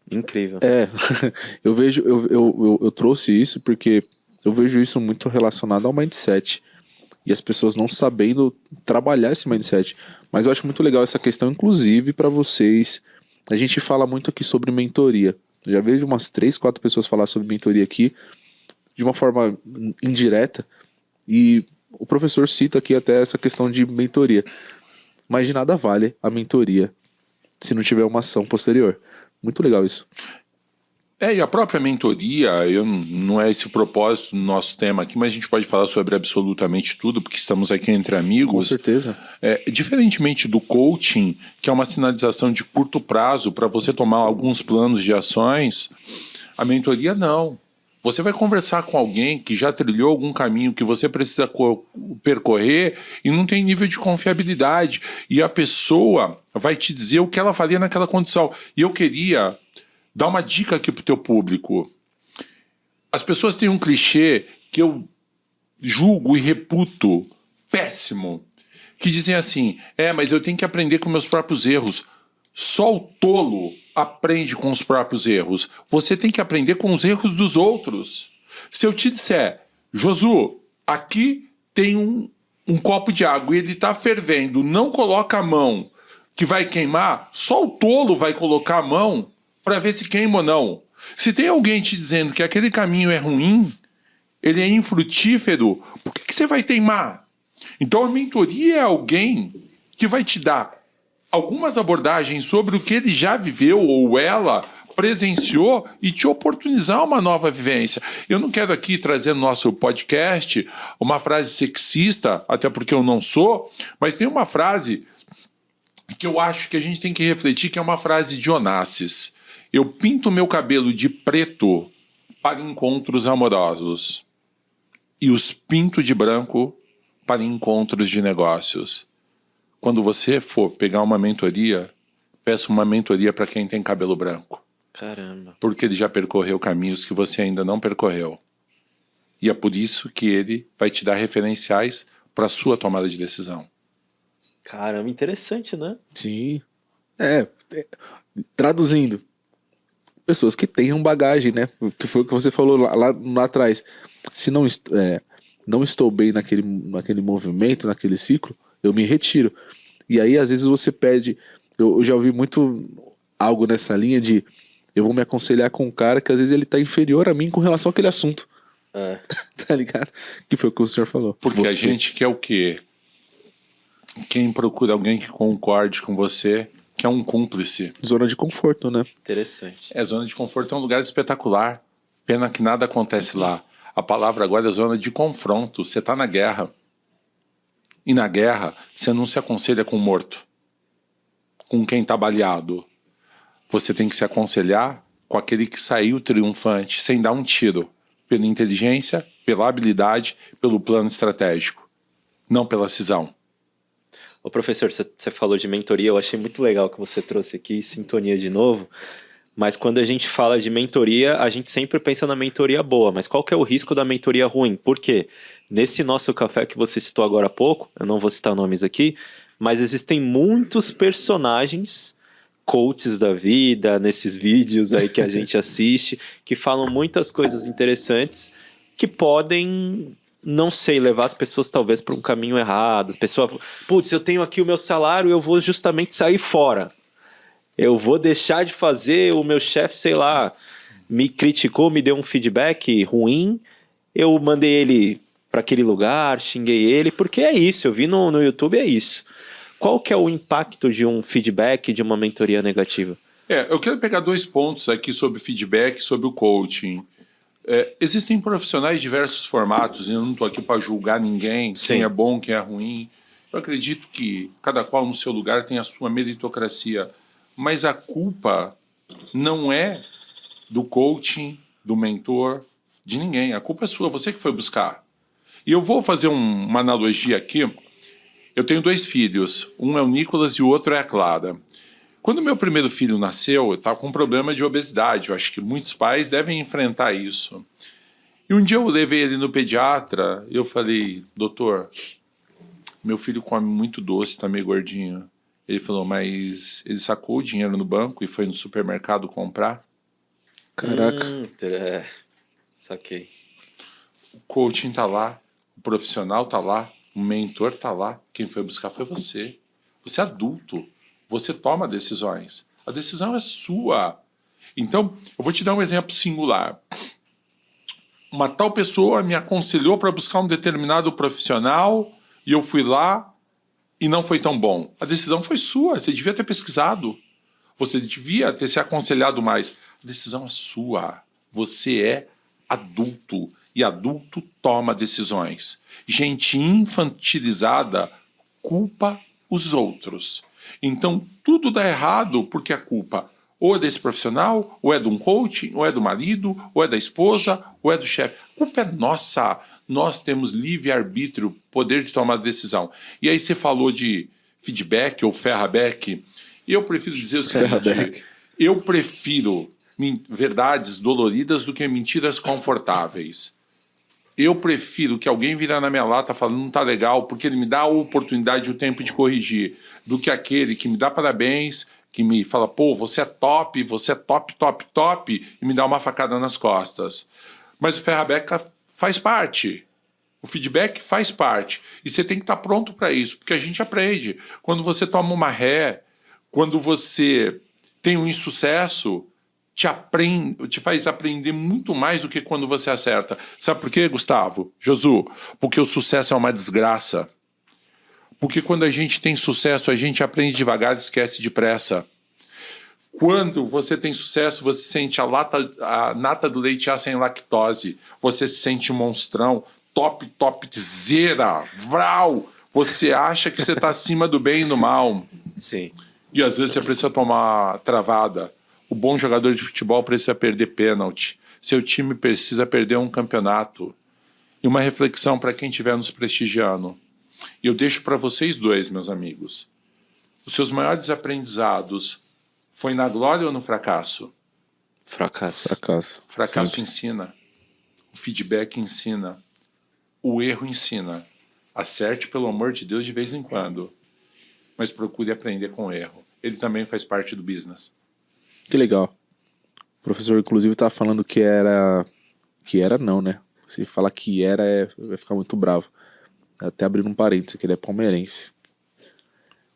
Incrível. Eu vejo, eu trouxe isso porque eu vejo isso muito relacionado ao mindset. E as pessoas não sabendo trabalhar esse mindset. Mas eu acho muito legal essa questão, inclusive, para vocês. A gente fala muito aqui sobre mentoria. Eu já vejo umas 3, 4 pessoas falar sobre mentoria aqui, de uma forma indireta. E o professor cita aqui até essa questão de mentoria. Mas de nada vale a mentoria se não tiver uma ação posterior. Muito legal isso. E a própria mentoria, não é esse o propósito do nosso tema aqui, mas a gente pode falar sobre absolutamente tudo, porque estamos aqui entre amigos. Com certeza. Diferentemente do coaching, que é uma sinalização de curto prazo para você tomar alguns planos de ações, a mentoria não. Você vai conversar com alguém que já trilhou algum caminho que você precisa percorrer e não tem nível de confiabilidade. E a pessoa vai te dizer o que ela faria naquela condição. E eu queria dar uma dica aqui pro teu público. As pessoas têm um clichê que eu julgo e reputo péssimo, que dizem assim, mas eu tenho que aprender com meus próprios erros. Só o tolo aprende com os próprios erros. Você tem que aprender com os erros dos outros. Se eu te disser, Josu, aqui tem um copo de água e ele está fervendo, não coloca a mão que vai queimar, só o tolo vai colocar a mão para ver se queima ou não. Se tem alguém te dizendo que aquele caminho é ruim, ele é infrutífero, por que você vai teimar? Então a mentoria é alguém que vai te dar algumas abordagens sobre o que ele já viveu ou ela presenciou e te oportunizar uma nova vivência. Eu não quero aqui trazer no nosso podcast uma frase sexista, até porque eu não sou, mas tem uma frase que eu acho que a gente tem que refletir, que é uma frase de Onassis. Eu pinto meu cabelo de preto para encontros amorosos e os pinto de branco para encontros de negócios. quando você for pegar uma mentoria, peça uma mentoria para quem tem cabelo branco. Caramba. Porque ele já percorreu caminhos que você ainda não percorreu. E é por isso que ele vai te dar referenciais para sua tomada de decisão. Caramba, interessante, né? Sim. Traduzindo. Pessoas que tenham bagagem, né? Que foi o que você falou lá atrás. Se não estou bem naquele movimento, naquele ciclo, eu me retiro. E aí, às vezes, você pede... Eu já ouvi muito algo nessa linha de... Eu vou me aconselhar com um cara que, às vezes, ele tá inferior a mim com relação àquele assunto. Tá ligado? Que foi o que o senhor falou. Porque a gente quer o quê? Quem procura alguém que concorde com você, que é um cúmplice. Zona de conforto, né? Interessante. Zona de conforto é um lugar espetacular. Pena que nada acontece lá. A palavra agora é zona de confronto. Você tá na guerra. E na guerra, você não se aconselha com o morto. Com quem tá baleado. Você tem que se aconselhar com aquele que saiu triunfante, sem dar um tiro. Pela inteligência, pela habilidade, pelo plano estratégico. Não pela cisão. Ô professor, você falou de mentoria, eu achei muito legal que você trouxe aqui, sintonia de novo, mas quando a gente fala de mentoria, a gente sempre pensa na mentoria boa, mas qual que é o risco da mentoria ruim? Por quê? Nesse nosso café que você citou agora há pouco, eu não vou citar nomes aqui, mas existem muitos personagens, coaches da vida, nesses vídeos aí que a gente assiste, que falam muitas coisas interessantes que podem... não sei, levar as pessoas talvez para um caminho errado. As pessoas, putz, eu tenho aqui o meu salário, eu vou justamente sair fora. Eu vou deixar de fazer, o meu chefe, sei lá, me criticou, me deu um feedback ruim, eu mandei ele para aquele lugar, xinguei ele, porque é isso, eu vi no YouTube, é isso. Qual que é o impacto de um feedback, de uma mentoria negativa? Eu quero pegar 2 pontos aqui sobre feedback, sobre o coaching. Existem profissionais de diversos formatos, e eu não estou aqui para julgar ninguém, Sim. quem é bom, quem é ruim. Eu acredito que cada qual no seu lugar tem a sua meritocracia, mas a culpa não é do coaching, do mentor, de ninguém. A culpa é sua, você que foi buscar. E eu vou fazer uma analogia aqui. Eu tenho 2 filhos, um é o Nicolas e o outro é a Clara. Quando meu primeiro filho nasceu, eu estava com um problema de obesidade. Eu acho que muitos pais devem enfrentar isso. E um dia eu levei ele no pediatra e eu falei, doutor, meu filho come muito doce, está meio gordinho. Ele falou, mas ele sacou o dinheiro no banco e foi no supermercado comprar? Caraca. Saquei. O coaching tá lá, o profissional tá lá, o mentor tá lá. Quem foi buscar foi você. Você é adulto. Você toma decisões. A decisão é sua. Então, eu vou te dar um exemplo singular. Uma tal pessoa me aconselhou para buscar um determinado profissional e eu fui lá e não foi tão bom. A decisão foi sua. Você devia ter pesquisado. Você devia ter se aconselhado mais. A decisão é sua. Você é adulto. E adulto toma decisões. Gente infantilizada culpa os outros. Então, tudo dá errado porque a culpa ou é desse profissional, ou é de um coach, ou é do marido, ou é da esposa, ou é do chefe. A culpa é nossa. Nós temos livre-arbítrio, poder de tomar decisão. E aí você falou de feedback ou ferraback. Eu prefiro dizer o seguinte, eu prefiro verdades doloridas do que mentiras confortáveis. Eu prefiro que alguém virar na minha lata falando não tá legal, porque ele me dá a oportunidade e o tempo de corrigir, do que aquele que me dá parabéns, que me fala, pô, você é top, top, e me dá uma facada nas costas. Mas o ferraback faz parte. O feedback faz parte. E você tem que estar pronto para isso, porque a gente aprende. Quando você toma uma ré, quando você tem um insucesso, te faz aprender muito mais do que quando você acerta. Sabe por quê, Gustavo? Josu? Porque o sucesso é uma desgraça. Porque quando a gente tem sucesso, a gente aprende devagar e esquece depressa. Quando você tem sucesso, você sente a nata do leite A sem lactose. Você se sente um monstrão. Top, zera, vral. Você acha que você está acima do bem e do mal. Sim. E às vezes você precisa tomar travada. O bom jogador de futebol precisa perder pênalti. Seu time precisa perder um campeonato. E uma reflexão para quem estiver nos prestigiando. E eu deixo para vocês 2, meus amigos. Os seus maiores aprendizados foi na glória ou no fracasso? Fracasso. Fracasso Sempre. ensina. O feedback ensina. O erro ensina. Acerte, pelo amor de Deus, de vez em quando. Mas procure aprender com o erro. Ele também faz parte do business. Que legal. O professor, inclusive, tava falando que era... Que era não, né? Se ele falar que era, vai ficar muito bravo. Até abrindo um parênteses, que ele é palmeirense.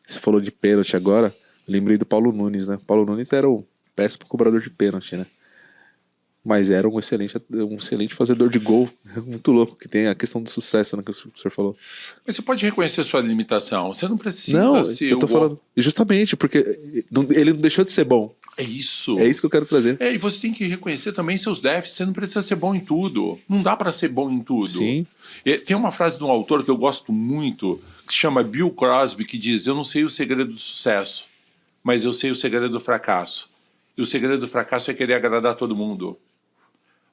Você falou de pênalti agora, eu lembrei do Paulo Nunes, né? Paulo Nunes era um péssimo cobrador de pênalti, né? Mas era um excelente fazedor de gol. Muito louco, que tem a questão do sucesso, né, que o senhor falou. Mas você pode reconhecer a sua limitação. Você não precisa Não, ser eu tô o... falando... Justamente, porque ele não deixou de ser bom. É isso. É isso que eu quero trazer. E você tem que reconhecer também seus déficits. Você não precisa ser bom em tudo. Não dá para ser bom em tudo. Sim. Tem uma frase de um autor que eu gosto muito, que se chama Bill Crosby, que diz: eu não sei o segredo do sucesso, mas eu sei o segredo do fracasso. E o segredo do fracasso é querer agradar todo mundo.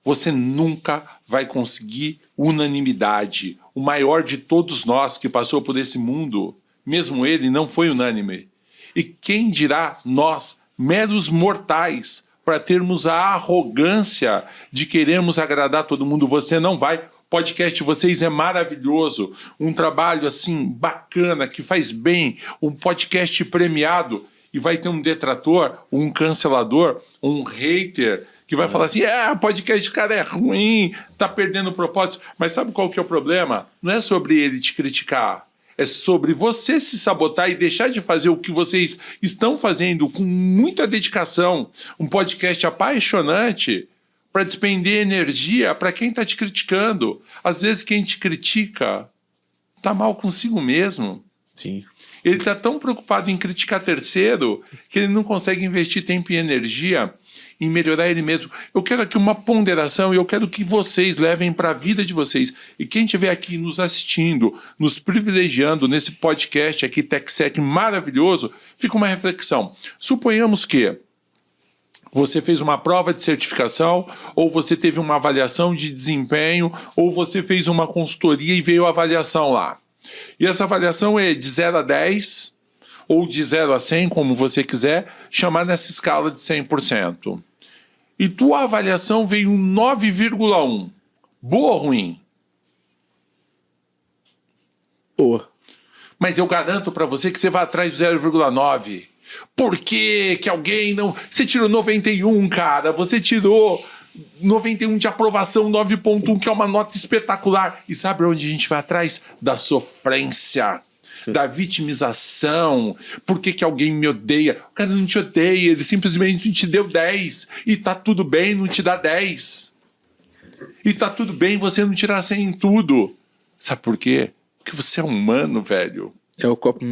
Você nunca vai conseguir unanimidade. O maior de todos nós que passou por esse mundo, mesmo ele, não foi unânime. E quem dirá nós, meros mortais, para termos a arrogância de querermos agradar todo mundo? Você não vai. O podcast de vocês é maravilhoso. Um trabalho assim bacana, que faz bem. Um podcast premiado. E vai ter um detrator, um cancelador, um hater, que vai falar assim: o podcast do cara é ruim, tá perdendo o propósito. Mas sabe qual que é o problema? Não é sobre ele te criticar. É sobre você se sabotar e deixar de fazer o que vocês estão fazendo com muita dedicação. Um podcast apaixonante para despender energia para quem está te criticando. Às vezes quem te critica tá mal consigo mesmo. Sim. Ele está tão preocupado em criticar terceiro que ele não consegue investir tempo e energia em melhorar ele mesmo. Eu quero aqui uma ponderação e eu quero que vocês levem para a vida de vocês. E quem estiver aqui nos assistindo, nos privilegiando nesse podcast aqui, TechSec maravilhoso, fica uma reflexão. Suponhamos que você fez uma prova de certificação, ou você teve uma avaliação de desempenho, ou você fez uma consultoria e veio a avaliação lá. E essa avaliação é de 0 a 10, ou de 0 a 100, como você quiser, chamar nessa escala de 100%. E tua avaliação veio 9,1. Boa ou ruim? Boa. Mas eu garanto para você que você vai atrás do 0,9. Por que alguém não... Você tirou 91, cara. Você tirou 91 de aprovação, 9,1, que é uma nota espetacular. E sabe onde a gente vai atrás? Da sofrência, da vitimização. Por que alguém me odeia? O cara não te odeia, ele simplesmente te deu 10. E tá tudo bem não te dar 10. E tá tudo bem você não tirar 100 em tudo. Sabe por quê? Porque você é humano, velho. É o copo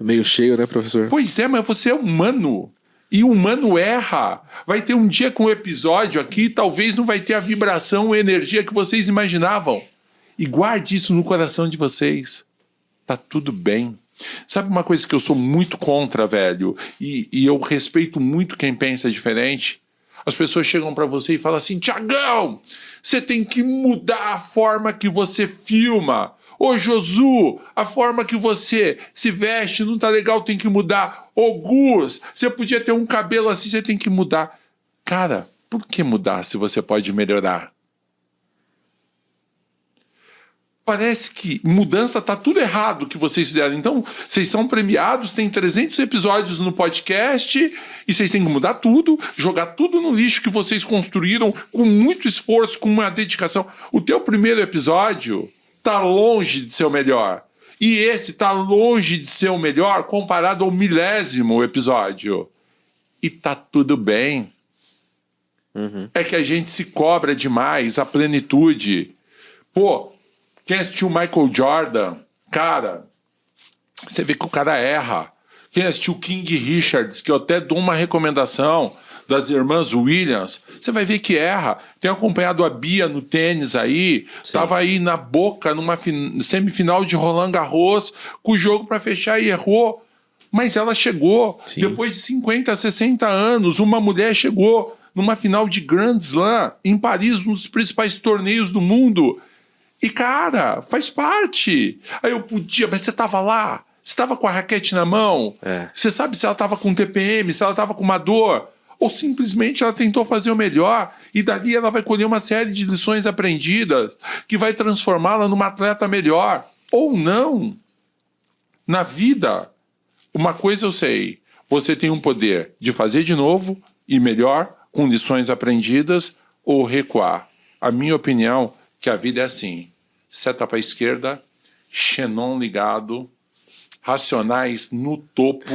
meio cheio, né, professor? Pois é, mas você é humano. E o humano erra. Vai ter um dia com o episódio aqui, talvez não vai ter a vibração ou energia que vocês imaginavam. E guarde isso no coração de vocês. Tá tudo bem. Sabe uma coisa que eu sou muito contra, velho? E eu respeito muito quem pensa diferente? As pessoas chegam pra você e falam assim: Tiagão, você tem que mudar a forma que você filma. Ô Josu, a forma que você se veste não tá legal, tem que mudar. Ô Gus, você podia ter um cabelo assim, você tem que mudar. Cara, por que mudar se você pode melhorar? Parece que mudança tá tudo errado que vocês fizeram. Então, vocês são premiados, tem 300 episódios no podcast e vocês têm que mudar tudo, jogar tudo no lixo que vocês construíram com muito esforço, com uma dedicação. O teu primeiro episódio tá longe de ser o melhor. E esse tá longe de ser o melhor comparado ao 1000º episódio. E tá tudo bem. É que a gente se cobra demais a plenitude. Pô, quem assistiu Michael Jordan, cara, você vê que o cara erra. Quem assistiu King Richards, que eu até dou uma recomendação, das irmãs Williams, você vai ver que erra. Tem acompanhado a Bia no tênis aí, estava aí na boca numa semifinal de Roland Garros, com o jogo para fechar e errou. Mas ela chegou. Sim. Depois de 50, 60 anos, uma mulher chegou numa final de Grand Slam em Paris, um dos principais torneios do mundo. E, cara, faz parte. Aí eu podia, mas você tava lá. Você estava com a raquete na mão? Você sabe se ela estava com TPM, se ela estava com uma dor? Ou simplesmente ela tentou fazer o melhor e dali ela vai colher uma série de lições aprendidas que vai transformá-la numa atleta melhor? Ou não? Na vida, uma coisa eu sei, você tem um poder de fazer de novo e melhor, com lições aprendidas, ou recuar. A minha opinião é que a vida é assim, seta para a esquerda, xenon ligado, Racionais no topo,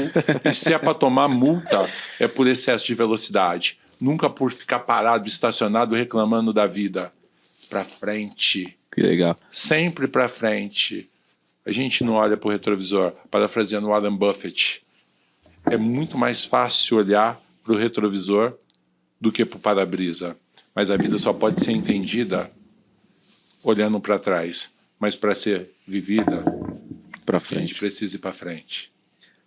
e se é para tomar multa, é por excesso de velocidade. Nunca por ficar parado, estacionado, reclamando da vida. Pra frente. Que legal. Sempre pra frente. A gente não olha pro retrovisor, parafraseando Warren Buffett. É muito mais fácil olhar pro retrovisor do que pro para-brisa. Mas a vida só pode ser entendida olhando para trás. Mas para ser vivida, Pra a gente frente. precisa ir para frente.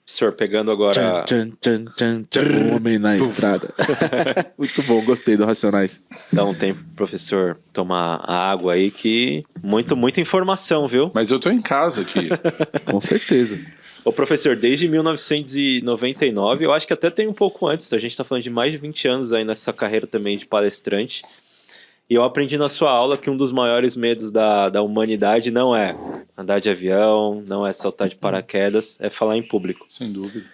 Senhor, pegando agora... O homem na estrada. Muito bom, gostei do Racionais. Dá um tempo pro professor tomar a água aí, que muita informação, viu? Mas eu tô em casa aqui. Com certeza. Ô, professor, desde 1999, eu acho que até tem um pouco antes, a gente tá falando de mais de 20 anos aí nessa carreira também de palestrante. E eu aprendi na sua aula que um dos maiores medos da humanidade não é andar de avião, não é saltar de paraquedas, é falar em público. Sem dúvida.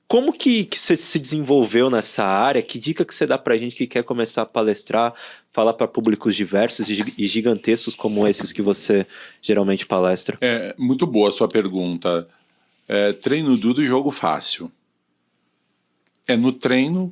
Como que você se desenvolveu nessa área? Que dica que você dá pra gente que quer começar a palestrar, falar para públicos diversos e gigantescos como esses que você geralmente palestra? É muito boa a sua pergunta. Treino duro e jogo fácil. É no treino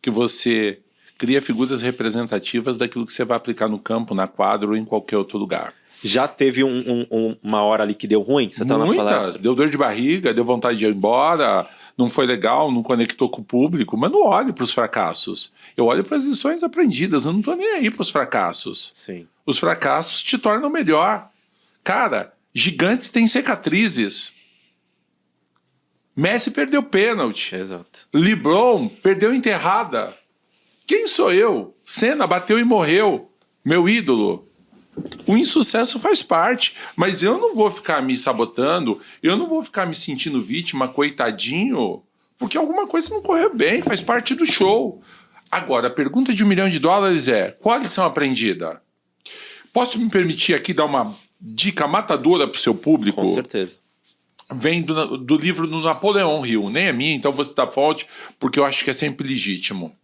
que você cria figuras representativas daquilo que você vai aplicar no campo, na quadra ou em qualquer outro lugar. Já teve uma hora ali que deu ruim? Você tá na Muitas. palestra? Deu dor de barriga, deu vontade de ir embora, não foi legal, não conectou com o público, mas não olho para os fracassos. Eu olho para as lições aprendidas, eu não estou nem aí para os fracassos. Sim. Os fracassos te tornam melhor. Cara, gigantes têm cicatrizes. Messi perdeu pênalti. Exato. LeBron perdeu enterrada. Quem sou eu? Senna bateu e morreu. Meu ídolo. O insucesso faz parte, mas eu não vou ficar me sabotando, eu não vou ficar me sentindo vítima, coitadinho, porque alguma coisa não correu bem, faz parte do show. Agora, a pergunta de $1 milhão é, qual a lição aprendida? Posso me permitir aqui dar uma dica matadora para o seu público? Com certeza. Vem do livro do Napoleão Hill, nem é minha, então vou citar a fonte, porque eu acho que é sempre legítimo.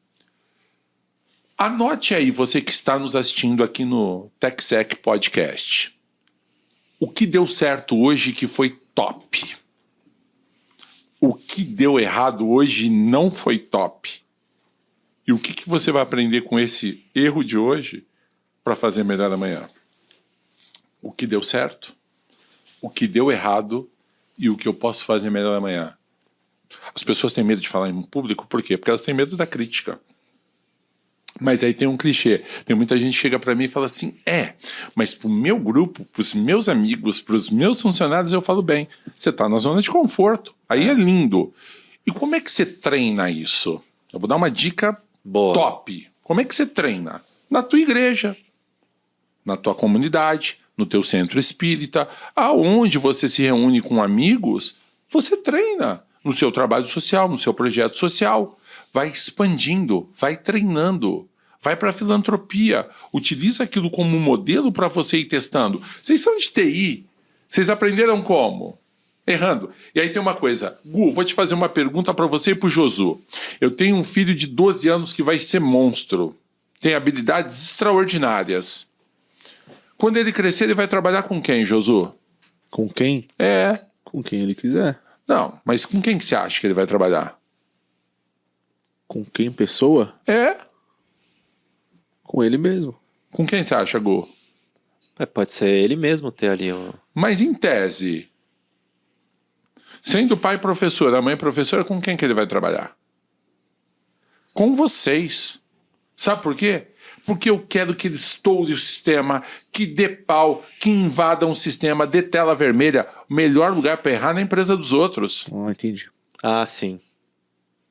Anote aí, você que está nos assistindo aqui no TechSec Podcast. O que deu certo hoje que foi top? O que deu errado hoje não foi top? E o que você vai aprender com esse erro de hoje para fazer melhor amanhã? O que deu certo? O que deu errado? E o que eu posso fazer melhor amanhã? As pessoas têm medo de falar em público, por quê? Porque elas têm medo da crítica. Mas aí tem um clichê. Tem muita gente que chega para mim e fala assim, mas pro meu grupo, pros meus amigos, pros meus funcionários, eu falo bem. Você tá na zona de conforto. Aí é lindo. E como é que você treina isso? Eu vou dar uma dica Boa. top. Como é que você treina? Na tua igreja, na tua comunidade, no teu centro espírita, aonde você se reúne com amigos, você treina. No seu trabalho social, no seu projeto social. Vai expandindo, vai treinando, vai para a filantropia, utiliza aquilo como um modelo para você ir testando. Vocês são de TI, vocês aprenderam como? Errando. E aí tem uma coisa, Gu, vou te fazer uma pergunta para você e para o Josu. Eu tenho um filho de 12 anos que vai ser monstro, tem habilidades extraordinárias. Quando ele crescer, ele vai trabalhar com quem, Josu? Com quem? Com quem ele quiser. Não, mas com quem que você acha que ele vai trabalhar? Com quem? Pessoa? Com ele mesmo. Com quem você acha, Gu? Pode ser ele mesmo ter ali Mas em tese, sendo pai professor, a mãe professora, com quem que ele vai trabalhar? Com vocês. Sabe por quê? Porque eu quero que ele estoure o sistema, que dê pau, que invada um sistema, dê tela vermelha. O melhor lugar para errar é na empresa dos outros. Entendi. Ah, sim.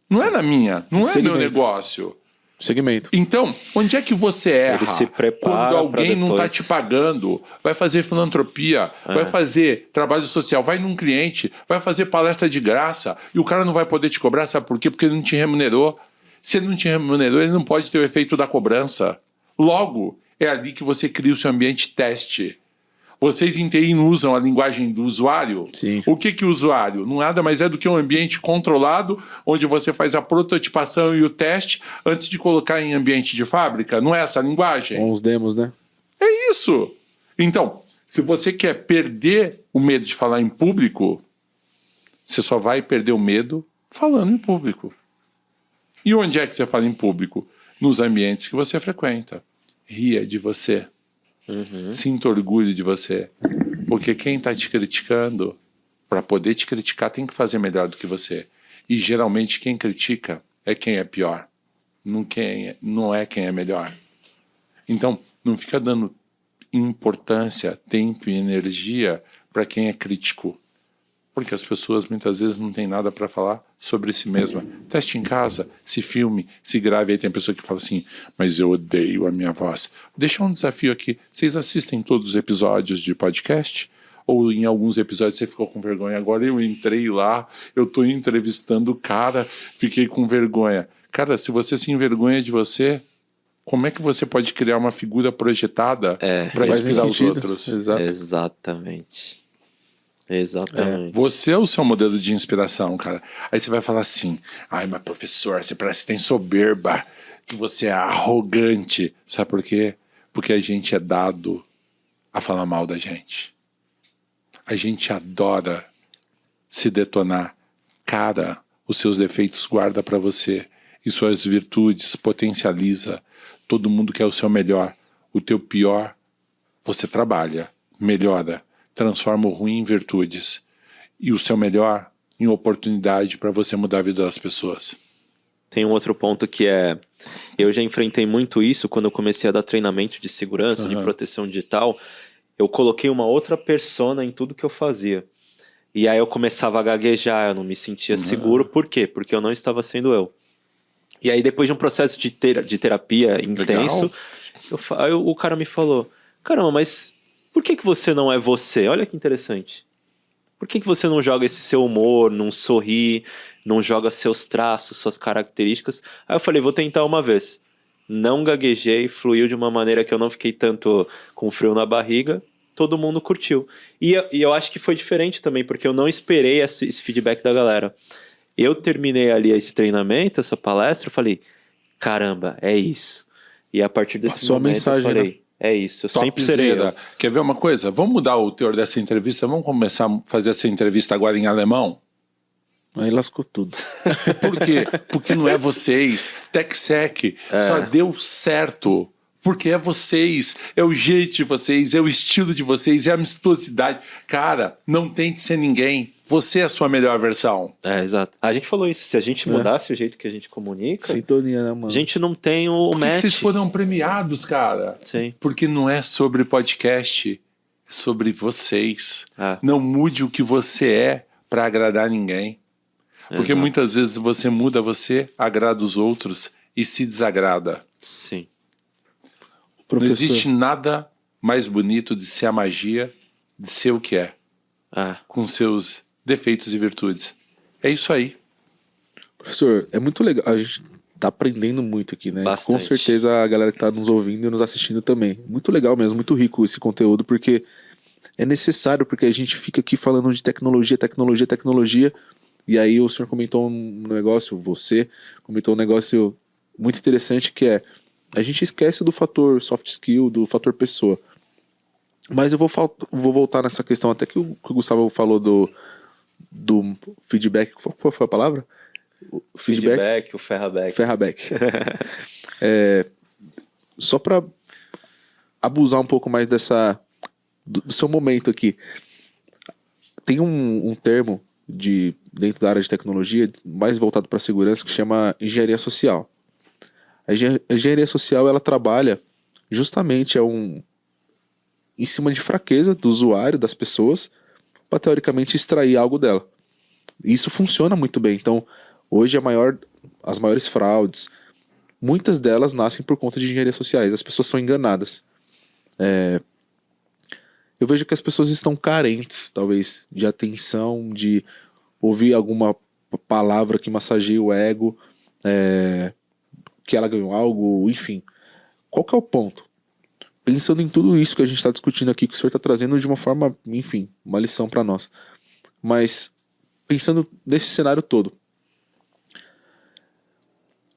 Não é na minha, não é Segmento. meu negócio. Segmento. Então, onde é que você erra? Ele se prepara quando alguém pra não está depois- te pagando, vai fazer filantropia, vai fazer trabalho social, vai num cliente, vai fazer palestra de graça, e o cara não vai poder te cobrar, sabe por quê? Porque ele não te remunerou. Se ele não te remunerou, ele não pode ter o efeito da cobrança. Logo, é ali que você cria o seu ambiente teste. Vocês em TI não usam a linguagem do usuário? Sim. O que o usuário? Não nada mais é do que um ambiente controlado, onde você faz a prototipação e o teste antes de colocar em ambiente de fábrica? Não é essa a linguagem? Com os demos, né? É isso. Então, se você quer perder o medo de falar em público, você só vai perder o medo falando em público. E onde é que você fala em público? Nos ambientes que você frequenta. Ria de você. Sinta orgulho de você. Porque quem está te criticando, para poder te criticar, tem que fazer melhor do que você. E geralmente quem critica é quem é pior. Não é quem é melhor. Então, não fica dando importância, tempo e energia para quem é crítico. Porque as pessoas muitas vezes não têm nada para falar sobre si mesma. Teste em casa, se filme, se grave. Aí tem pessoa que fala assim, mas eu odeio a minha voz. Deixa um desafio aqui. Vocês assistem todos os episódios de podcast? Ou em alguns episódios você ficou com vergonha? Agora eu entrei lá, eu estou entrevistando o cara, fiquei com vergonha. Cara, se você se envergonha de você, como é que você pode criar uma figura projetada para Faz nem inspirar os sentido. outros? Exato. Exatamente. Você é o seu modelo de inspiração, cara. Aí você vai falar assim, ai, mas professor, você parece que tem soberba, que você é arrogante. Sabe por quê? Porque a gente é dado a falar mal da gente. A gente adora se detonar. Cara, os seus defeitos guarda pra você. E suas virtudes potencializa. Todo mundo quer o seu melhor. O teu pior, você trabalha, melhora. Transforma o ruim em virtudes. E o seu melhor em oportunidade para você mudar a vida das pessoas. Tem um outro ponto que é... Eu já enfrentei muito isso quando eu comecei a dar treinamento de segurança, de proteção digital. Eu coloquei uma outra persona em tudo que eu fazia. E aí eu começava a gaguejar, eu não me sentia seguro. Por quê? Porque eu não estava sendo eu. E aí depois de um processo de terapia intenso, o cara me falou, caramba, mas... Por que você não é você? Olha que interessante. Por que você não joga esse seu humor, não sorri, não joga seus traços, suas características? Aí eu falei, vou tentar uma vez. Não gaguejei, fluiu de uma maneira que eu não fiquei tanto com frio na barriga. Todo mundo curtiu. E eu acho que foi diferente também, porque eu não esperei esse feedback da galera. Eu terminei ali esse treinamento, essa palestra, eu falei, caramba, é isso. E a partir desse Passou a momento mensagem, eu falei... né? É isso, eu sempre serei eu. Topzera. Quer ver uma coisa? Vamos mudar o teor dessa entrevista? Vamos começar a fazer essa entrevista agora em alemão? Aí lascou tudo. Por quê? Porque não é vocês. TechSec só deu certo. Porque é vocês, é o jeito de vocês, é o estilo de vocês, é a amistosidade. Cara, não tente ser ninguém. Você é a sua melhor versão. Exato. A gente falou isso, se a gente mudasse o jeito que a gente comunica, Sintonia, né, mano? a gente não tem o Por que match. vocês foram premiados, cara? Sim. Porque não é sobre podcast, é sobre vocês. Ah. Não mude o que você é para agradar ninguém. Porque Exato. muitas vezes você muda você, agrada os outros e se desagrada. Sim. Professor, Não existe nada mais bonito de ser a magia de ser o que é, com seus defeitos e virtudes. É isso aí. professor, é muito legal. A gente tá aprendendo muito aqui, né? Bastante. Com certeza a galera que tá nos ouvindo e nos assistindo também. Muito legal mesmo, muito rico esse conteúdo, porque é necessário, porque a gente fica aqui falando de tecnologia, tecnologia, tecnologia. E aí o senhor comentou um negócio, você comentou um negócio muito interessante que é a gente esquece do fator soft skill, do fator pessoa. Mas eu vou voltar nessa questão até que o Gustavo falou do feedback. Qual foi a palavra? O Feedback, o ferraback. Ferraback. Só para abusar um pouco mais do seu momento aqui. Tem um termo dentro da área de tecnologia, mais voltado para segurança, que chama engenharia social. A engenharia social, ela trabalha justamente em cima de fraqueza do usuário, das pessoas, para teoricamente extrair algo dela. E isso funciona muito bem. Então, hoje as maiores fraudes, muitas delas nascem por conta de engenharias sociais. As pessoas são enganadas. Eu vejo que as pessoas estão carentes, talvez, de atenção, de ouvir alguma palavra que massageie o ego, que ela ganhou algo, enfim. Qual que é o ponto? Pensando em tudo isso que a gente está discutindo aqui, que o senhor está trazendo de uma forma, enfim, uma lição para nós. Mas, pensando nesse cenário todo,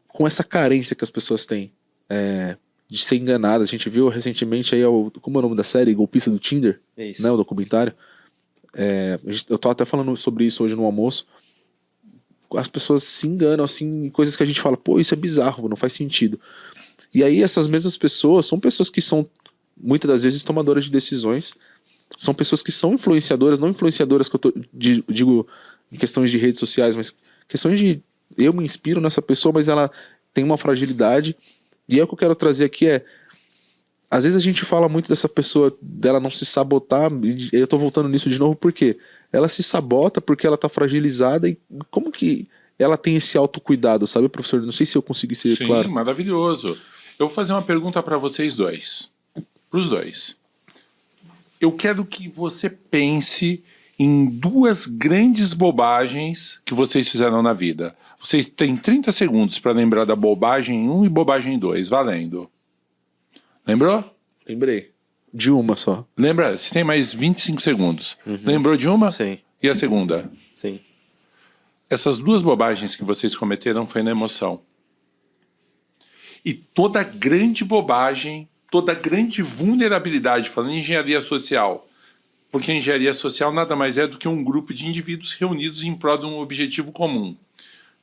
com essa carência que as pessoas têm de ser enganadas, a gente viu recentemente aí, como é o nome da série? Golpista do Tinder, Isso. né, o documentário. Eu estava até falando sobre isso hoje no almoço. As pessoas se enganam, assim, em coisas que a gente fala, pô, isso é bizarro, não faz sentido. E aí essas mesmas pessoas são pessoas que são, muitas das vezes, tomadoras de decisões, são pessoas que são influenciadoras, não influenciadoras que eu digo em questões de redes sociais, mas questões de, eu me inspiro nessa pessoa, mas ela tem uma fragilidade, e é o que eu quero trazer aqui às vezes a gente fala muito dessa pessoa, dela não se sabotar, e eu tô voltando nisso de novo, porque ela se sabota porque ela tá fragilizada, e como que ela tem esse autocuidado, sabe, professor? Não sei se eu consegui ser claro. Sim, maravilhoso. Eu vou fazer uma pergunta para vocês dois. Para os dois. Eu quero que você pense em 2 grandes bobagens que vocês fizeram na vida. Vocês têm 30 segundos para lembrar da bobagem 1 e bobagem 2. Valendo. Lembrou? Lembrei. De uma só. Lembra? Você tem mais 25 segundos. Lembrou de uma? Sim. E a segunda? Sim. Essas 2 bobagens que vocês cometeram foi na emoção. E toda grande bobagem, toda grande vulnerabilidade, falando em engenharia social, porque a engenharia social nada mais é do que um grupo de indivíduos reunidos em prol de um objetivo comum.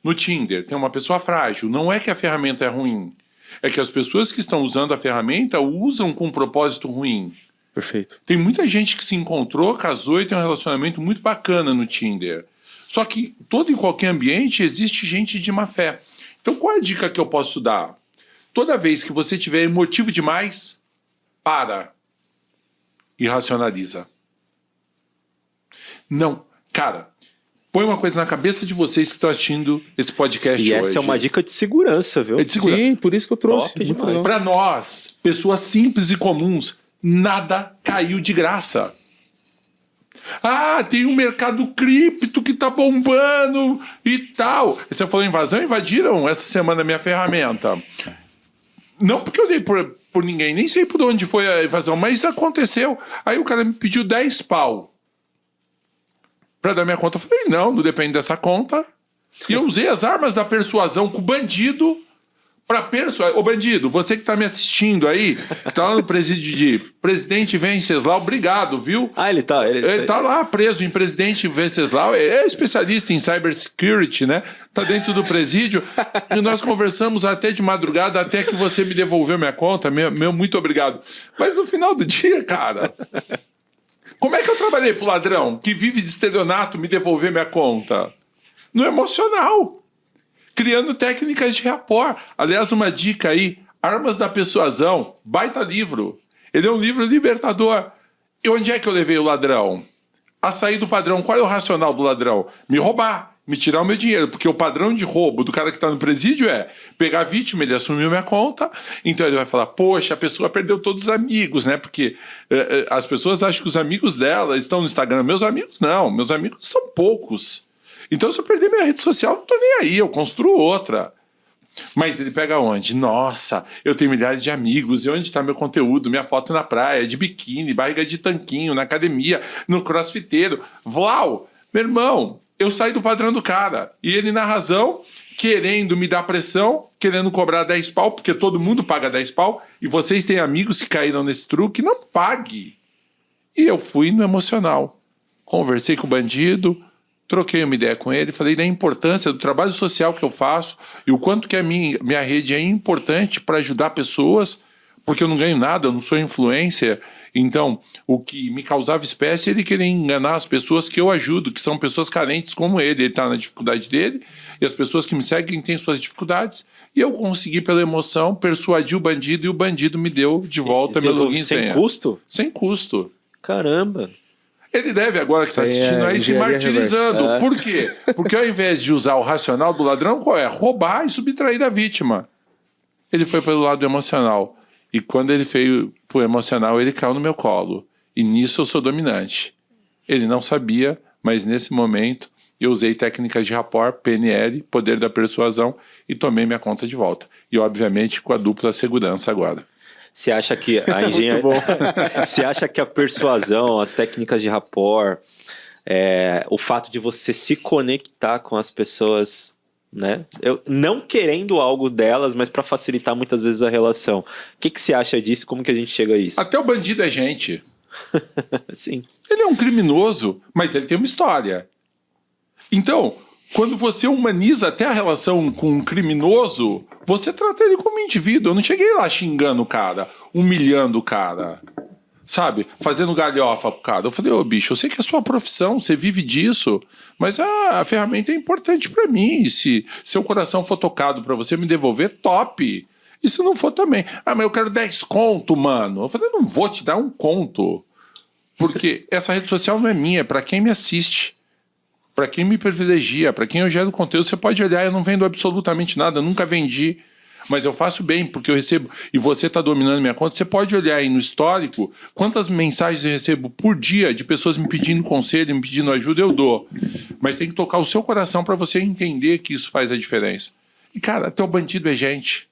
No Tinder, tem uma pessoa frágil. Não é que a ferramenta é ruim, é que as pessoas que estão usando a ferramenta usam com um propósito ruim. Perfeito. Tem muita gente que se encontrou, casou e tem um relacionamento muito bacana no Tinder. Só que todo e qualquer ambiente existe gente de má fé. Então qual é a dica que eu posso dar? Toda vez que você tiver emotivo demais, para e racionaliza. Não, cara, põe uma coisa na cabeça de vocês que estão assistindo esse podcast hoje. E essa é uma dica de segurança, viu? É de segurança. Sim, por isso que eu trouxe. Top Muito demais. legal. Para nós, pessoas simples e comuns, nada caiu de graça. Ah, tem um mercado cripto que tá bombando e tal. Você falou invasão, invadiram essa semana a minha ferramenta. Não porque eu dei por ninguém, nem sei por onde foi a invasão, mas aconteceu. Aí o cara me pediu 10 pau pra dar minha conta. Eu falei, não depende dessa conta. E eu usei as armas da persuasão com o bandido pra persuadir. Ô bandido, você que tá me assistindo aí, que tá lá no presídio de Presidente Venceslau, obrigado, viu? Ah, ele tá... Ele tá lá preso em Presidente Venceslau, é especialista em cybersecurity, né? Tá dentro do presídio. E nós conversamos até de madrugada, até que você me devolveu minha conta. Meu muito obrigado. Mas no final do dia, cara, como é que eu trabalhei pro ladrão que vive de estelionato me devolver minha conta? No emocional. Criando técnicas de rapport. Aliás, uma dica aí, Armas da Persuasão, baita livro. Ele é um livro libertador. E onde é que eu levei o ladrão? A sair do padrão. Qual é o racional do ladrão? Me roubar, me tirar o meu dinheiro. Porque o padrão de roubo do cara que está no presídio é pegar a vítima, ele assumiu minha conta, então ele vai falar, poxa, a pessoa perdeu todos os amigos, né? Porque as pessoas acham que os amigos dela estão no Instagram. Meus amigos não, meus amigos são poucos. Então, se eu perder minha rede social, não tô nem aí, eu construo outra. Mas ele pega onde? Nossa, eu tenho milhares de amigos, e onde está meu conteúdo? Minha foto na praia, de biquíni, barriga de tanquinho, na academia, no crossfiteiro. Vlau! Meu irmão, eu saí do padrão do cara. E ele, na razão, querendo me dar pressão, querendo cobrar 10 pau, porque todo mundo paga 10 pau, e vocês têm amigos que caíram nesse truque, não pague. E eu fui no emocional. Conversei com o bandido, troquei uma ideia com ele, falei da importância do trabalho social que eu faço e o quanto que a minha rede é importante para ajudar pessoas, porque eu não ganho nada, eu não sou influencer. Então, o que me causava espécie é ele querer enganar as pessoas que eu ajudo, que são pessoas carentes como ele. Ele está na dificuldade dele e as pessoas que me seguem têm suas dificuldades. E eu consegui, pela emoção, persuadir o bandido e o bandido me deu de volta meu login e senha. Sem custo? Sem custo. Caramba. Ele deve, agora que está assistindo aí, se martirizando. Por quê? Porque ao invés de usar o racional do ladrão, qual é? Roubar e subtrair da vítima. Ele foi pelo lado emocional. E quando ele veio pro emocional, ele caiu no meu colo. E nisso eu sou dominante. Ele não sabia, mas nesse momento eu usei técnicas de rapport, PNL, poder da persuasão e tomei minha conta de volta. E obviamente com a dupla segurança agora. Você acha que a engenharia... Você acha que a persuasão, as técnicas de rapport, o fato de você se conectar com as pessoas, né? Não querendo algo delas, mas para facilitar muitas vezes a relação. O que você acha disso? Como que a gente chega a isso? Até o bandido é gente. Sim. Ele é um criminoso, mas ele tem uma história. Então, quando você humaniza até a relação com um criminoso, você trata ele como indivíduo. Eu não cheguei lá xingando o cara, humilhando o cara, sabe? Fazendo galhofa pro cara. Eu falei, ô bicho, eu sei que é sua profissão, você vive disso, mas a ferramenta é importante pra mim. E se seu coração for tocado pra você me devolver, top. E se não for também. Ah, mas eu quero 10 conto, mano. Eu falei, não vou te dar um conto. Porque essa rede social não é minha, é pra quem me assiste. Para quem me privilegia, para quem eu gero conteúdo, você pode olhar, eu não vendo absolutamente nada, nunca vendi, mas eu faço bem, porque eu recebo, e você está dominando minha conta, você pode olhar aí no histórico, quantas mensagens eu recebo por dia de pessoas me pedindo conselho, me pedindo ajuda, eu dou. Mas tem que tocar o seu coração para você entender que isso faz a diferença. E cara, até o bandido é gente.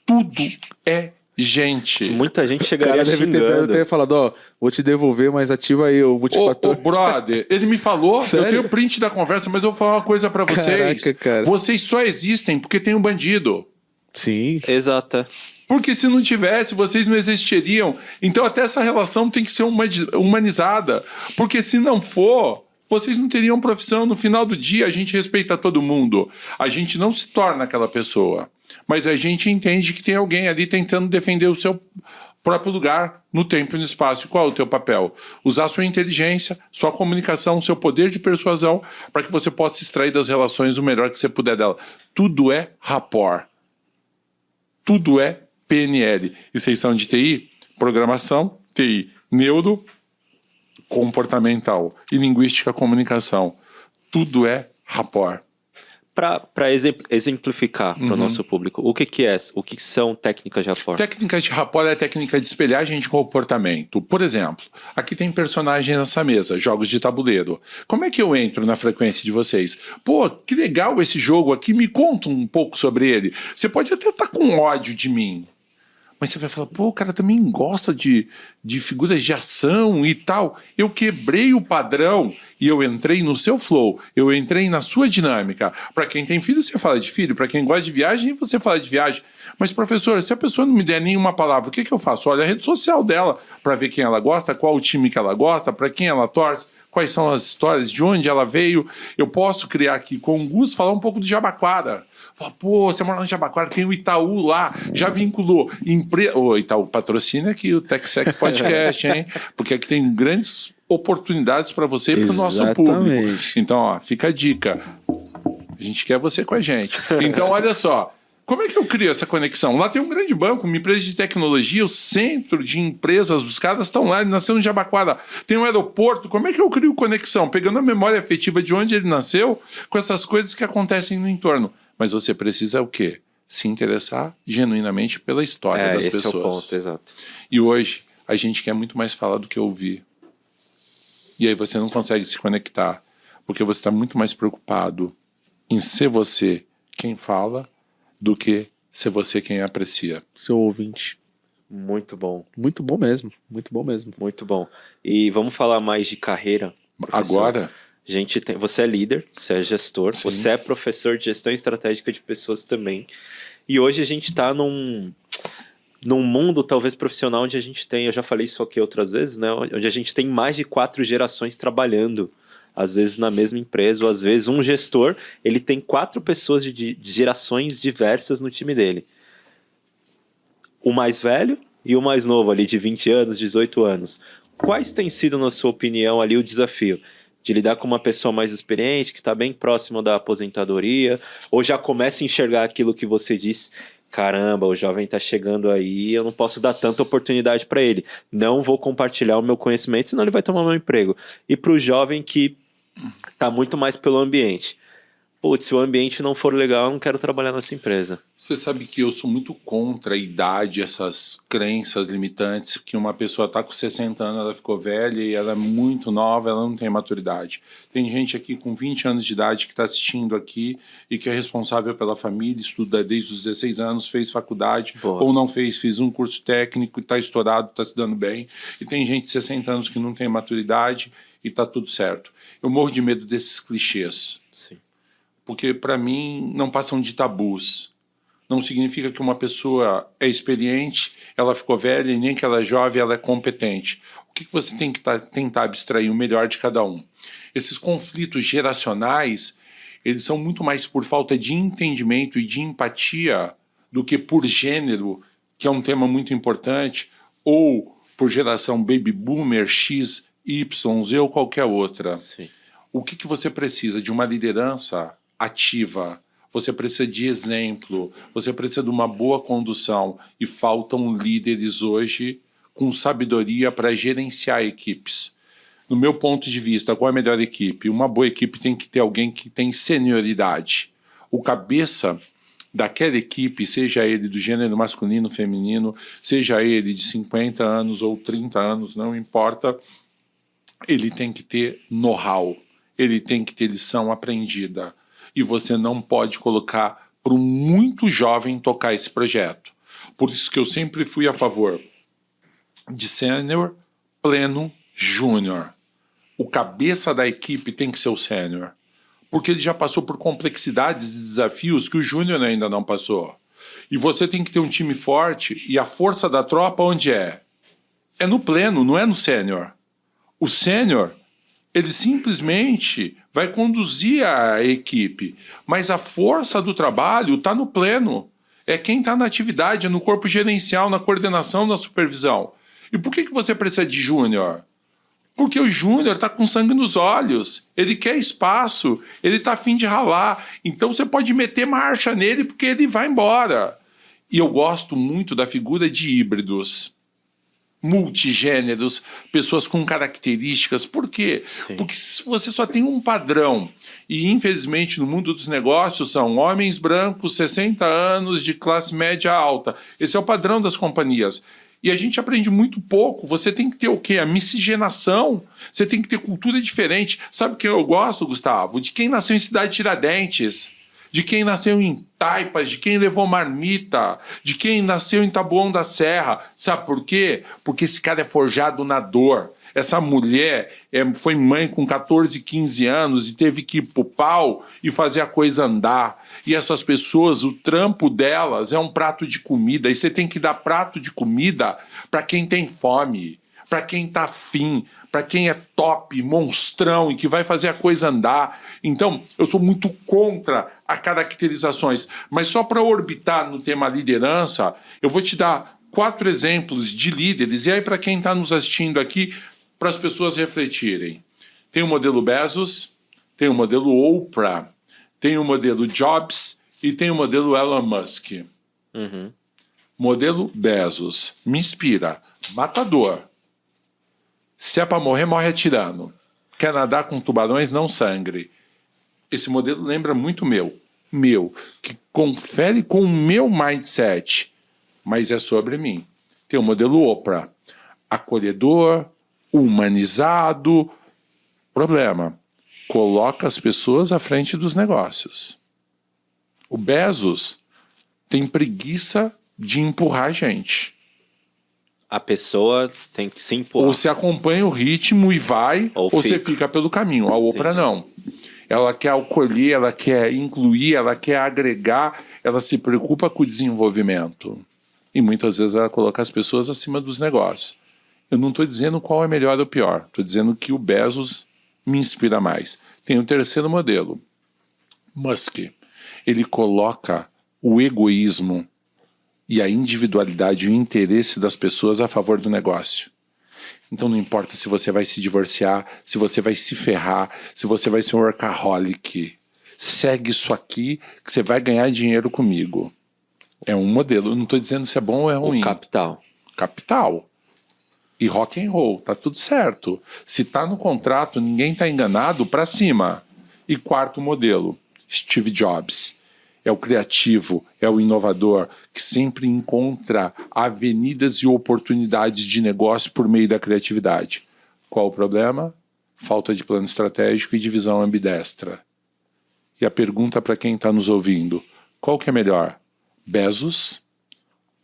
Tudo é gente. Muita gente O chegaria cara deve xingando. ter falado, ó, vou te devolver, mas ativa aí o multifator. Ô, brother, ele me falou, Sério? eu tenho print da conversa, mas eu vou falar uma coisa pra vocês. Caraca, cara. Vocês só existem porque tem um bandido. Sim. Exato. Porque se não tivesse, vocês não existiriam. Então até essa relação tem que ser humanizada. Porque se não for, vocês não teriam profissão. No final do dia, a gente respeita todo mundo. A gente não se torna aquela pessoa. Mas a gente entende que tem alguém ali tentando defender o seu próprio lugar no tempo e no espaço. Qual é o teu papel? Usar sua inteligência, sua comunicação, seu poder de persuasão para que você possa extrair das relações o melhor que você puder dela. Tudo é rapport. Tudo é PNL. E vocês são de TI? Programação, TI, neuro, comportamental e linguística comunicação. Tudo é rapport. Para exemplificar para o nosso público, o que são técnicas de rapport? Técnicas de rapport é a técnica de espelhagem de comportamento. Por exemplo, aqui tem personagens nessa mesa, jogos de tabuleiro. Como é que eu entro na frequência de vocês? Pô, que legal esse jogo aqui, me conta um pouco sobre ele. Você pode até estar com ódio de mim, mas você vai falar, pô, o cara também gosta de figuras de ação e tal. Eu quebrei o padrão e eu entrei no seu flow, eu entrei na sua dinâmica. Para quem tem filho, você fala de filho. Para quem gosta de viagem, você fala de viagem. Mas, professor, se a pessoa não me der nenhuma palavra, o que eu faço? Olha a rede social dela para ver quem ela gosta, qual o time que ela gosta, para quem ela torce, quais são as histórias, de onde ela veio. Eu posso criar aqui com o Gus, falar um pouco de Jabaquara. Fala, pô, você mora no Jabaquara, tem o Itaú lá, já vinculou. Ô, Itaú, patrocina aqui o TechSec Podcast, hein? Porque aqui tem grandes oportunidades para você e para o nosso público. Então, ó, fica a dica. A gente quer você com a gente. Então, olha só. Como é que eu crio essa conexão? Lá tem um grande banco, uma empresa de tecnologia, o centro de empresas, os caras estão lá, ele nasceu no Jabaquara. Tem um aeroporto, como é que eu crio conexão? Pegando a memória afetiva de onde ele nasceu, com essas coisas que acontecem no entorno. Mas você precisa o quê? Se interessar genuinamente pela história das pessoas. Esse é o ponto, exato. E hoje, a gente quer muito mais falar do que ouvir. E aí você não consegue se conectar, porque você está muito mais preocupado em ser você quem fala, do que ser você quem aprecia. Seu ouvinte. Muito bom. Muito bom mesmo. Muito bom mesmo. Muito bom. E vamos falar mais de carreira, professor? Agora? Você é líder, você é gestor, Sim. Você é professor de gestão estratégica de pessoas também. E hoje a gente está num mundo talvez profissional onde a gente tem, eu já falei isso aqui outras vezes, né? Onde a gente tem mais de 4 gerações trabalhando. Às vezes na mesma empresa, ou às vezes um gestor, ele tem 4 pessoas de gerações diversas no time dele. O mais velho e o mais novo ali, de 20 anos, 18 anos. Quais têm sido, na sua opinião, ali o desafio? De lidar com uma pessoa mais experiente, que está bem próxima da aposentadoria, ou já começa a enxergar aquilo que você disse, caramba, o jovem está chegando aí, eu não posso dar tanta oportunidade para ele. Não vou compartilhar o meu conhecimento, senão ele vai tomar meu emprego. E para o jovem que está muito mais pelo ambiente. putz, se o ambiente não for legal, eu não quero trabalhar nessa empresa. Você sabe que eu sou muito contra a idade, essas crenças limitantes, que uma pessoa está com 60 anos, ela ficou velha e ela é muito nova, ela não tem maturidade. Tem gente aqui com 20 anos de idade que está assistindo aqui e que é responsável pela família, estuda desde os 16 anos, fez faculdade, Boa. ou não fez um curso técnico, está estourado, está se dando bem. E tem gente de 60 anos que não tem maturidade e está tudo certo. Eu morro de medo desses clichês, Sim. porque para mim não passam de tabus. Não significa que uma pessoa é experiente, ela ficou velha, e nem que ela é jovem, ela é competente. O que você tem que tentar abstrair o melhor de cada um? Esses conflitos geracionais, eles são muito mais por falta de entendimento e de empatia do que por gênero, que é um tema muito importante, ou por geração baby boomer, X, Y, Z ou qualquer outra. Sim. O que você precisa? De uma liderança ativa. Você precisa de exemplo, você precisa de uma boa condução e faltam líderes hoje com sabedoria para gerenciar equipes. No meu ponto de vista, qual é a melhor equipe? Uma boa equipe tem que ter alguém que tem senioridade. O cabeça daquela equipe, seja ele do gênero masculino, feminino, seja ele de 50 anos ou 30 anos, não importa, ele tem que ter know-how, ele tem que ter lição aprendida. E você não pode colocar para um muito jovem tocar esse projeto. Por isso que eu sempre fui a favor de sênior, pleno, júnior. O cabeça da equipe tem que ser o sênior, porque ele já passou por complexidades e desafios que o júnior ainda não passou. E você tem que ter um time forte, e a força da tropa onde é? É no pleno, não é no sênior. O sênior, ele simplesmente vai conduzir a equipe, mas a força do trabalho está no pleno. É quem está na atividade, é no corpo gerencial, na coordenação, na supervisão. E por que você precisa de júnior? Porque o júnior está com sangue nos olhos, ele quer espaço, ele está a fim de ralar. Então você pode meter marcha nele porque ele vai embora. E eu gosto muito da figura de híbridos. Multigêneros, pessoas com características. Por quê? Sim. Porque você só tem um padrão. E, infelizmente, no mundo dos negócios, são homens brancos, 60 anos, de classe média alta. Esse é o padrão das companhias. E a gente aprende muito pouco. Você tem que ter o quê? A miscigenação. Você tem que ter cultura diferente. Sabe o que eu gosto, Gustavo? De quem nasceu em Cidade Tiradentes, de quem nasceu em Taipas, de quem levou marmita, de quem nasceu em Taboão da Serra. Sabe por quê? Porque esse cara é forjado na dor. Essa mulher foi mãe com 14, 15 anos e teve que ir pro pau e fazer a coisa andar. E essas pessoas, o trampo delas é um prato de comida. E você tem que dar prato de comida para quem tem fome, para quem tá afim, para quem é top, monstrão e que vai fazer a coisa andar. Então, eu sou muito contra as caracterizações. Mas só para orbitar no tema liderança, eu vou te dar 4 exemplos de líderes. E aí, para quem está nos assistindo aqui, para as pessoas refletirem. Tem o modelo Bezos, tem o modelo Oprah, tem o modelo Jobs e tem o modelo Elon Musk. Uhum. Modelo Bezos. Me inspira. Matador. Se é para morrer, morre atirando. Quer nadar com tubarões, não sangre. Esse modelo lembra muito meu, que confere com o meu mindset, mas é sobre mim. Tem o modelo Oprah, acolhedor, humanizado. Problema, coloca as pessoas à frente dos negócios. O Bezos tem preguiça de empurrar a gente. A pessoa tem que se empurrar. Ou você acompanha o ritmo e vai, ou você fica pelo caminho. A Oprah não. Ela quer acolher, ela quer incluir, ela quer agregar, ela se preocupa com o desenvolvimento. E muitas vezes ela coloca as pessoas acima dos negócios. Eu não estou dizendo qual é melhor ou pior. Estou dizendo que o Bezos me inspira mais. Tem o terceiro modelo. Musk. Ele coloca o egoísmo e a individualidade e o interesse das pessoas a favor do negócio. Então não importa se você vai se divorciar, se você vai se ferrar, se você vai ser um workaholic. Segue isso aqui que você vai ganhar dinheiro comigo. É um modelo. Eu não estou dizendo se é bom ou é ruim. O capital. Capital. E rock and roll. Tá tudo certo. Se tá no contrato, ninguém tá enganado, para cima. E quarto modelo. Steve Jobs. É o criativo, é o inovador, que sempre encontra avenidas e oportunidades de negócio por meio da criatividade. Qual o problema? Falta de plano estratégico e de visão ambidestra. E a pergunta para quem está nos ouvindo, qual que é melhor? Bezos,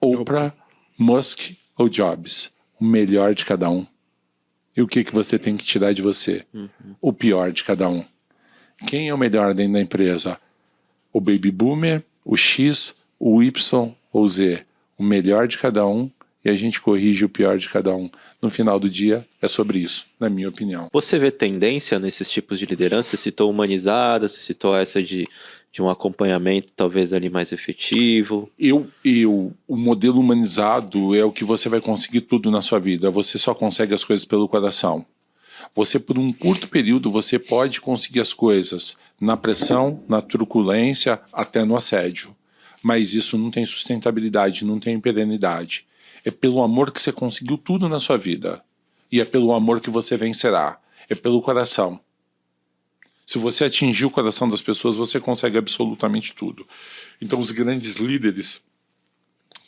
Oprah, Musk ou Jobs? O melhor de cada um. E o que você tem que tirar de você? O pior de cada um. Quem é o melhor dentro da empresa? O Baby Boomer, o X, o Y ou o Z? O melhor de cada um e a gente corrige o pior de cada um. No final do dia, é sobre isso, na minha opinião. Você vê tendência nesses tipos de liderança? Você citou humanizada, você citou essa de um acompanhamento talvez ali mais efetivo. O modelo humanizado é o que você vai conseguir tudo na sua vida. Você só consegue as coisas pelo coração. Você, por um curto período, você pode conseguir as coisas na pressão, na truculência, até no assédio. Mas isso não tem sustentabilidade, não tem perenidade. É pelo amor que você conseguiu tudo na sua vida. E é pelo amor que você vencerá. É pelo coração. Se você atingir o coração das pessoas, você consegue absolutamente tudo. Então, os grandes líderes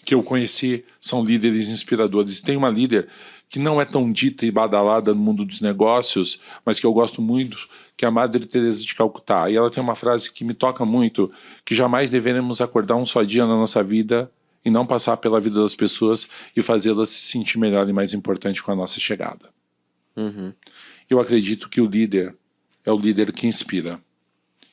que eu conheci são líderes inspiradores. Tem uma líder que não é tão dita e badalada no mundo dos negócios, mas que eu gosto muito, que é a Madre Teresa de Calcutá. E ela tem uma frase que me toca muito, que jamais deveremos acordar um só dia na nossa vida e não passar pela vida das pessoas e fazê-las se sentir melhor e mais importante com a nossa chegada. Eu acredito que o líder é o líder que inspira.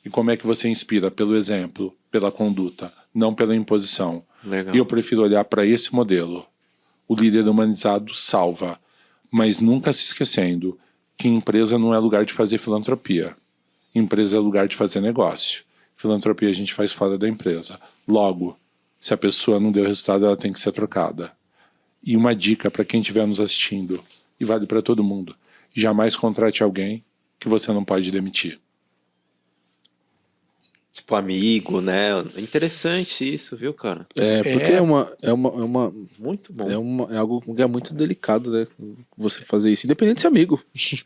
E como é que você inspira? Pelo exemplo, pela conduta, não pela imposição. Legal. E eu prefiro olhar para esse modelo. O líder humanizado salva, mas nunca se esquecendo que empresa não é lugar de fazer filantropia. Empresa é lugar de fazer negócio. Filantropia a gente faz fora da empresa. Logo, se a pessoa não deu resultado, ela tem que ser trocada. E uma dica para quem estiver nos assistindo, e vale para todo mundo, jamais contrate alguém que você não pode demitir. Tipo, amigo, né? Interessante isso, viu, cara? Porque é uma Muito bom. é algo que é muito delicado, né? Você fazer isso, independente de ser amigo. Se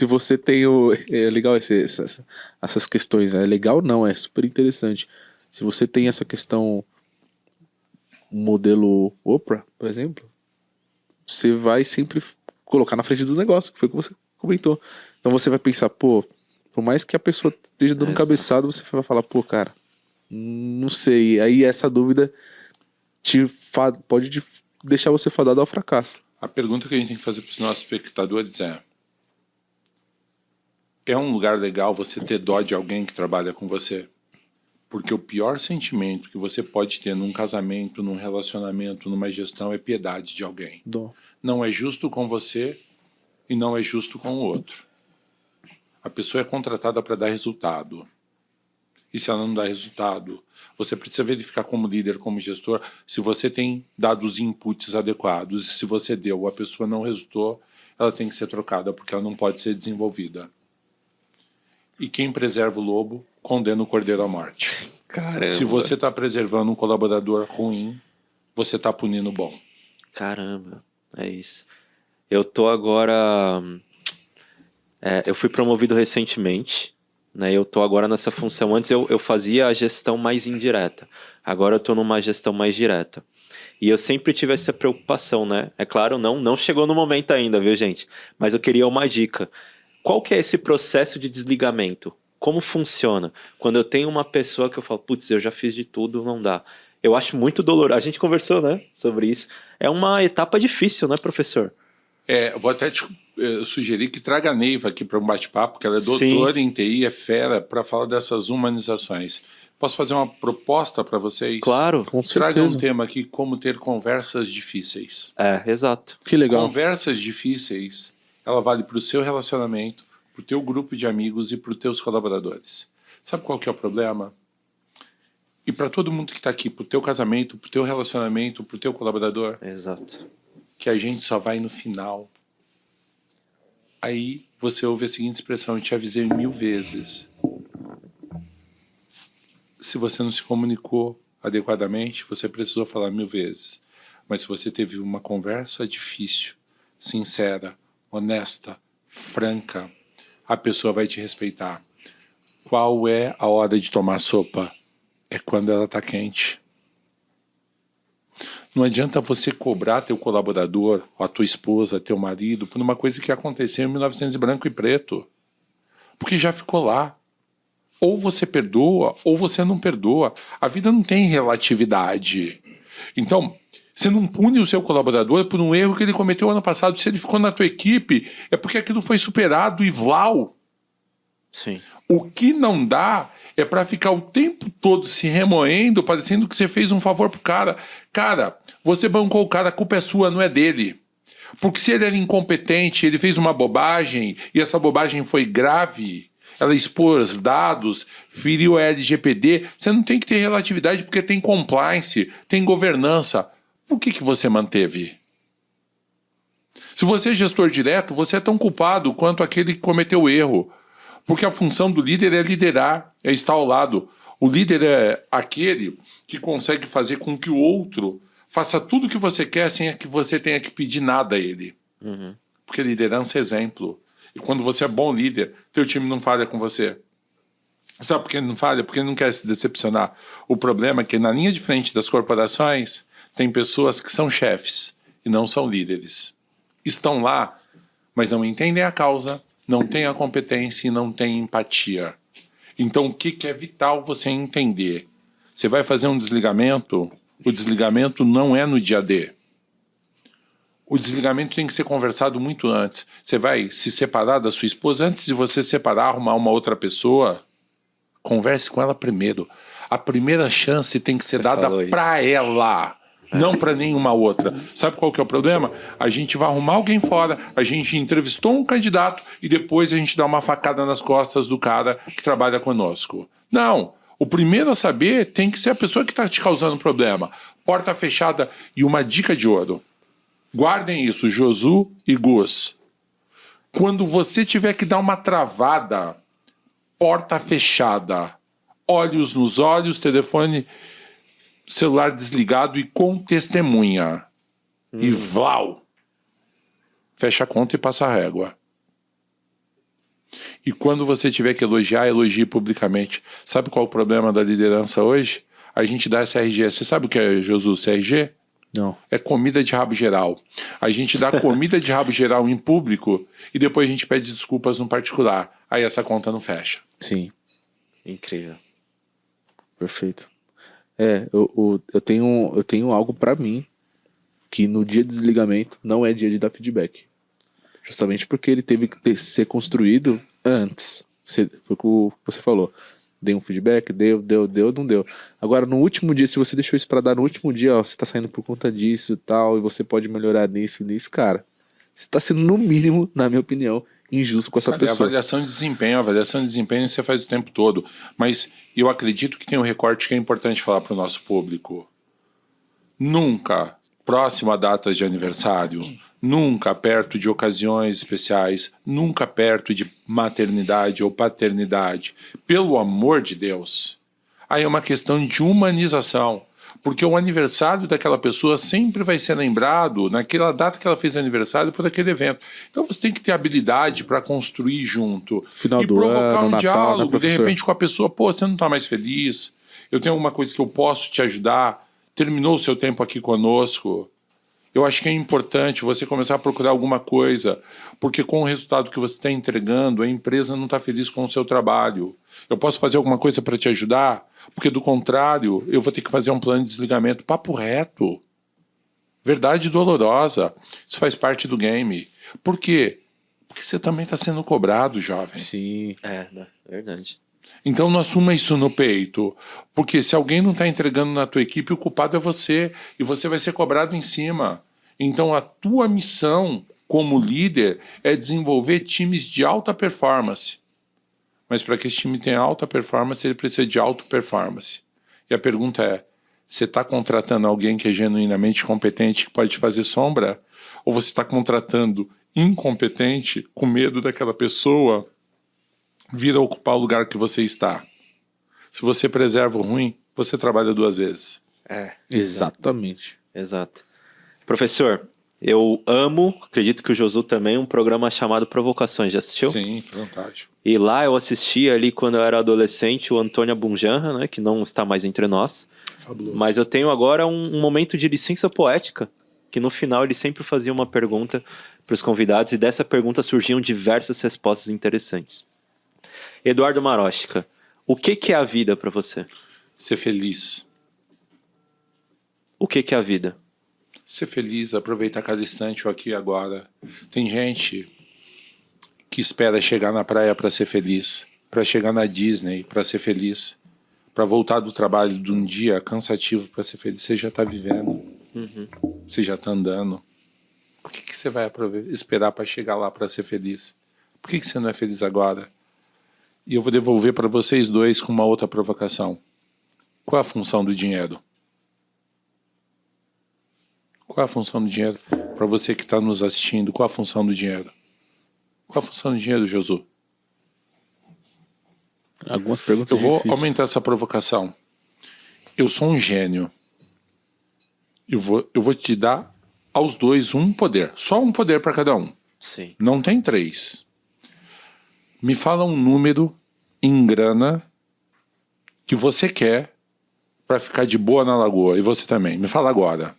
você tem o. É legal essas questões, né? É legal não, é super interessante. Se você tem essa questão, modelo Oprah, por exemplo, você vai sempre colocar na frente do negócio, que foi o que você comentou. Então você vai pensar, pô, por mais que a pessoa esteja dando cabeçada, você vai falar, pô, cara, não sei. Aí essa dúvida pode deixar você fadado ao fracasso. A pergunta que a gente tem que fazer para os nossos espectadores é um lugar legal você ter dó de alguém que trabalha com você? Porque o pior sentimento que você pode ter num casamento, num relacionamento, numa gestão é piedade de alguém. Dó. Não é justo com você e não é justo com o outro. A pessoa é contratada para dar resultado. E se ela não dá resultado, você precisa verificar como líder, como gestor, se você tem dado os inputs adequados. E se você deu, a pessoa não resultou, ela tem que ser trocada, porque ela não pode ser desenvolvida. E quem preserva o lobo, condena o cordeiro à morte. Caramba. Se você está preservando um colaborador ruim, você está punindo o bom. Caramba, é isso. Eu tô agora... eu fui promovido recentemente, né? Eu tô agora nessa função. Antes eu fazia a gestão mais indireta. Agora eu tô numa gestão mais direta. E eu sempre tive essa preocupação, né? É claro, não chegou no momento ainda, viu, gente? Mas eu queria uma dica. Qual que é esse processo de desligamento? Como funciona? Quando eu tenho uma pessoa que eu falo, putz, eu já fiz de tudo, não dá. Eu acho muito doloroso. A gente conversou, né, sobre isso. É uma etapa difícil, né, professor? Eu vou até te sugerir que traga a Neiva aqui para um bate-papo, porque ela é doutora em TI, é fera, para falar dessas humanizações. Posso fazer uma proposta para vocês? Claro. Com Traga certeza. um tema aqui, como ter conversas difíceis. Exato. Que legal. Conversas difíceis, ela vale para o seu relacionamento, para o teu grupo de amigos e para os teus colaboradores. Sabe qual que é o problema? E para todo mundo que está aqui, para o teu casamento, para o teu relacionamento, para o teu colaborador, Exato. que a gente só vai no final. Aí você ouve a seguinte expressão, eu te avisei 1000 vezes. Se você não se comunicou adequadamente, você precisou falar 1000 vezes. Mas se você teve uma conversa difícil, sincera, honesta, franca, a pessoa vai te respeitar. Qual é a hora de tomar sopa? É quando ela está quente. Não adianta você cobrar teu colaborador, a tua esposa, teu marido, por uma coisa que aconteceu em 1900 branco e preto. Porque já ficou lá. Ou você perdoa, ou você não perdoa. A vida não tem relatividade. Então, você não pune o seu colaborador por um erro que ele cometeu ano passado. Se ele ficou na tua equipe, é porque aquilo foi superado e vlau. Sim. O que não dá é para ficar o tempo todo se remoendo, parecendo que você fez um favor pro cara. Cara, você bancou o cara, a culpa é sua, não é dele. Porque se ele era incompetente, ele fez uma bobagem, e essa bobagem foi grave, ela expôs dados, feriu a LGPD, você não tem que ter relatividade porque tem compliance, tem governança. Por que você manteve? Se você é gestor direto, você é tão culpado quanto aquele que cometeu o erro. Porque a função do líder é liderar, é estar ao lado. O líder é aquele que consegue fazer com que o outro faça tudo o que você quer sem que você tenha que pedir nada a ele. Uhum. Porque liderança é exemplo. E quando você é bom líder, teu time não falha com você. Sabe por que ele não falha? Porque ele não quer se decepcionar. O problema é que na linha de frente das corporações tem pessoas que são chefes e não são líderes. Estão lá, mas não entendem a causa, não têm a competência e não têm empatia. Então, o que é vital você entender? Você vai fazer um desligamento, o desligamento não é no dia D. O desligamento tem que ser conversado muito antes. Você vai se separar da sua esposa, antes de você separar, arrumar uma outra pessoa, converse com ela primeiro. A primeira chance tem que ser dada para ela. Não para nenhuma outra. Sabe qual que é o problema? A gente vai arrumar alguém fora, a gente entrevistou um candidato e depois a gente dá uma facada nas costas do cara que trabalha conosco. Não. O primeiro a saber tem que ser a pessoa que está te causando problema. Porta fechada. E uma dica de ouro. Guardem isso, Josu e Gus. Quando você tiver que dar uma travada, porta fechada, olhos nos olhos, telefone celular desligado e com testemunha. E vlau! Fecha a conta e passa a régua. E quando você tiver que elogiar, elogie publicamente. Sabe qual é o problema da liderança hoje? A gente dá SRG. Você sabe o que é, Josu, CRG? Não. É comida de rabo geral. A gente dá comida de rabo geral em público e depois a gente pede desculpas no particular. Aí essa conta não fecha. Sim. Incrível. Perfeito. Eu tenho algo pra mim que no dia de desligamento não é dia de dar feedback. Justamente porque ele teve que ser construído antes. Foi o que você falou. Dei um feedback, deu, não deu. Agora, no último dia, se você deixou isso pra dar no último dia, ó, você tá saindo por conta disso e tal, e você pode melhorar nisso, cara. Você tá sendo, no mínimo, na minha opinião, injusto com essa pessoa. Avaliação de desempenho você faz o tempo todo. Mas eu acredito que tem um recorte que é importante falar para o nosso público. Nunca, próximo a datas de aniversário, nunca perto de ocasiões especiais, nunca perto de maternidade ou paternidade. Pelo amor de Deus. Aí é uma questão de humanização. Porque o aniversário daquela pessoa sempre vai ser lembrado naquela data que ela fez aniversário por aquele evento. Então você tem que ter habilidade para construir junto. Final e do provocar ano, um Natal, diálogo, né, de professor? repente, com a pessoa. Pô, você não está mais feliz? Eu tenho alguma coisa que eu posso te ajudar? Terminou o seu tempo aqui conosco? Eu acho que é importante você começar a procurar alguma coisa, porque com o resultado que você está entregando, a empresa não está feliz com o seu trabalho. Eu posso fazer alguma coisa para te ajudar? Porque, do contrário, eu vou ter que fazer um plano de desligamento. Papo reto. Verdade dolorosa. Isso faz parte do game. Por quê? Porque você também está sendo cobrado, jovem. Sim. É verdade. Então não assuma isso no peito. Porque se alguém não está entregando na tua equipe, o culpado é você. E você vai ser cobrado em cima. Então a tua missão como líder é desenvolver times de alta performance. Mas para que esse time tenha alta performance, ele precisa de alta performance. E a pergunta é, você está contratando alguém que é genuinamente competente, que pode te fazer sombra? Ou você está contratando incompetente, com medo daquela pessoa vir a ocupar o lugar que você está? Se você preserva o ruim, você trabalha duas vezes. É. Exatamente. Exato. Professor, Eu amo, acredito que o Josu também, um programa chamado Provocações. Já assistiu? Sim, fantástico. E lá eu assisti ali quando eu era adolescente o Antônio Abunjanra, né, que não está mais entre nós. Fabuloso. Mas eu tenho agora um momento de licença poética, que no final ele sempre fazia uma pergunta para os convidados e dessa pergunta surgiam diversas respostas interessantes. Eduardo Marochka, o que é a vida para você? Ser feliz. O que é a vida? Ser feliz, aproveitar cada instante, o aqui e agora. Tem gente que espera chegar na praia para ser feliz, para chegar na Disney para ser feliz, para voltar do trabalho de um dia cansativo para ser feliz. Você já está vivendo, você já está andando. Por que você vai esperar para chegar lá para ser feliz? Por que você não é feliz agora? E eu vou devolver para vocês dois com uma outra provocação. Qual é a função do dinheiro? Qual é a função do dinheiro? Para você que está nos assistindo, qual é a função do dinheiro? Qual é a função do dinheiro, Josu? Algumas perguntas Eu vou difíceis. aumentar essa provocação. Eu sou um gênio. Eu vou te dar aos dois um poder. Só um poder para cada um. Sim. Não tem 3. Me fala um número em grana que você quer para ficar de boa na lagoa. E você também. Me fala agora.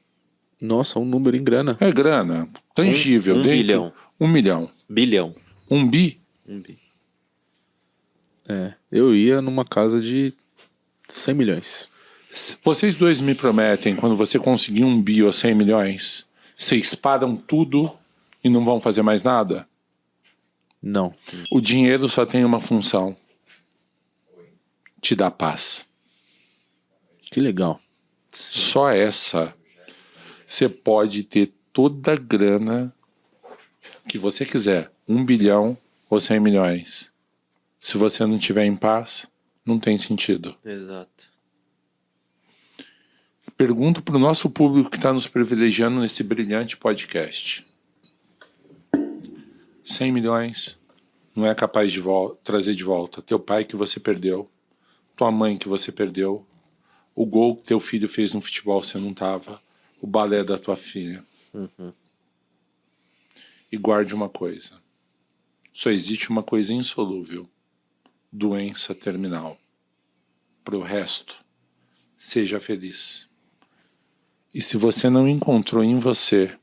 Nossa, um número em grana. É grana. Tangível. Um dentro. bilhão. 1 milhão. Bilhão. 1 bi? É, eu ia numa casa de 100 milhões. Vocês dois me prometem, quando você conseguir 1 bi ou 100 milhões, vocês param tudo e não vão fazer mais nada? Não. O dinheiro só tem uma função. Te dá paz. Que legal. Só essa. Você pode ter toda a grana que você quiser. 1 bilhão ou 100 milhões. Se você não tiver em paz, não tem sentido. Exato. Pergunto para o nosso público que está nos privilegiando nesse brilhante podcast. 100 milhões não é capaz de trazer de volta teu pai que você perdeu, tua mãe que você perdeu, o gol que teu filho fez no futebol você não estava, o balé da tua filha. E guarde uma coisa. Só existe uma coisa insolúvel. Doença terminal. Pro resto, seja feliz. E se você não encontrou em você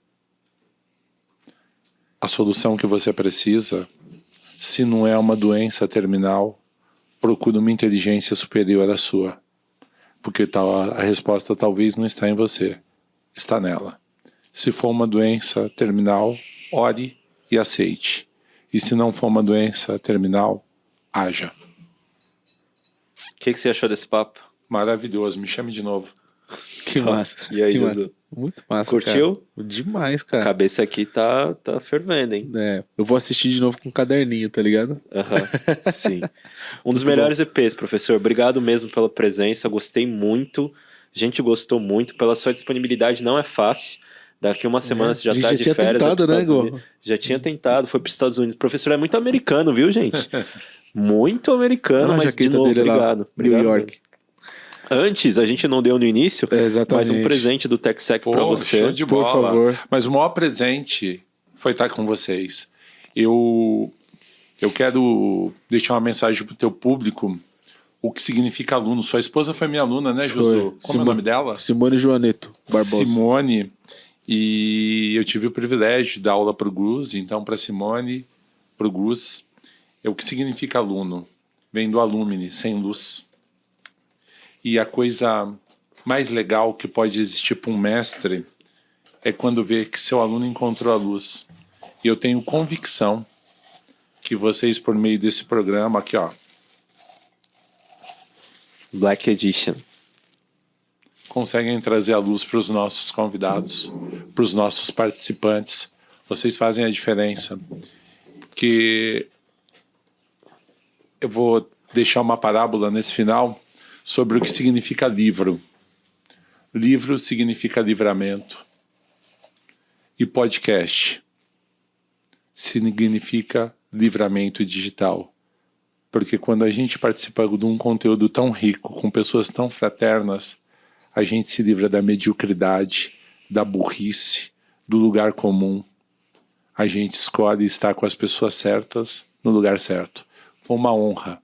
a solução que você precisa, se não é uma doença terminal, procure uma inteligência superior à sua. Porque a resposta talvez não está em você, está nela. Se for uma doença terminal, ore e aceite. E se não for uma doença terminal, haja. O que você achou desse papo? Maravilhoso, me chame de novo. Que massa. E aí, que Jesus? massa. Muito massa, Curtiu? cara. Demais, A cara. cabeça aqui tá fervendo, hein? É, eu vou assistir de novo com um caderninho, tá ligado? Aham, sim. Um dos Muito melhores EPs, professor. Obrigado mesmo pela presença. Gostei muito. A gente gostou muito. Pela sua disponibilidade, não é fácil. Daqui uma semana você já a gente tá já de tinha férias. tentado, vai pros né, Estados Igor? Unidos. Já tinha tentado, foi para os Estados Unidos. O professor é muito americano, viu, gente? Muito americano, Olha a mas de jaqueta novo, dele lá, obrigado. New Obrigado York. mesmo. Antes, a gente não deu no início, É, exatamente. mas um presente do TechSec para você. Show de por bola. favor. Mas o maior presente foi estar com vocês. Eu quero deixar uma mensagem pro teu público. O que significa aluno. Sua esposa foi minha aluna, né, Josu? Como é o nome dela? Simone Joaneto Barbosa. Simone. E eu tive o privilégio de dar aula pro Gus. Então, para Simone, pro Gus, o que significa aluno? Vem do alumine, sem luz. E a coisa mais legal que pode existir para um mestre é quando vê que seu aluno encontrou a luz. E eu tenho convicção que vocês, por meio desse programa aqui, ó, Black Edition. conseguem trazer a luz para os nossos convidados, para os nossos participantes. Vocês fazem a diferença. Que eu vou deixar uma parábola nesse final sobre o que significa livro. Livro significa livramento. E podcast significa livramento digital. Porque quando a gente participa de um conteúdo tão rico, com pessoas tão fraternas, a gente se livra da mediocridade, da burrice, do lugar comum. A gente escolhe estar com as pessoas certas no lugar certo. Foi uma honra.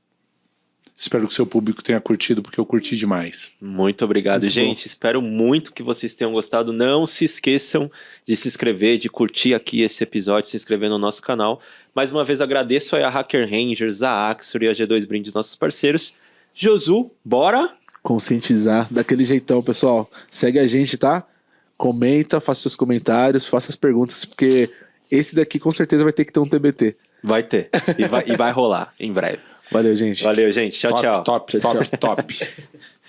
Espero que o seu público tenha curtido, porque eu curti demais. Muito obrigado, Muito gente. Espero muito que vocês tenham gostado. Não se esqueçam de se inscrever, de curtir aqui esse episódio, se inscrever no nosso canal. Mais uma vez agradeço aí a Hacker Rangers, a Axor e a G2 Brindes, nossos parceiros. Josu, bora? Conscientizar daquele jeitão, pessoal. Segue a gente, tá? Comenta, faça seus comentários, faça as perguntas, porque esse daqui com certeza vai ter que ter um TBT. Vai ter. E vai rolar em breve. Valeu, gente. Valeu, gente. Tchau, tchau. Top.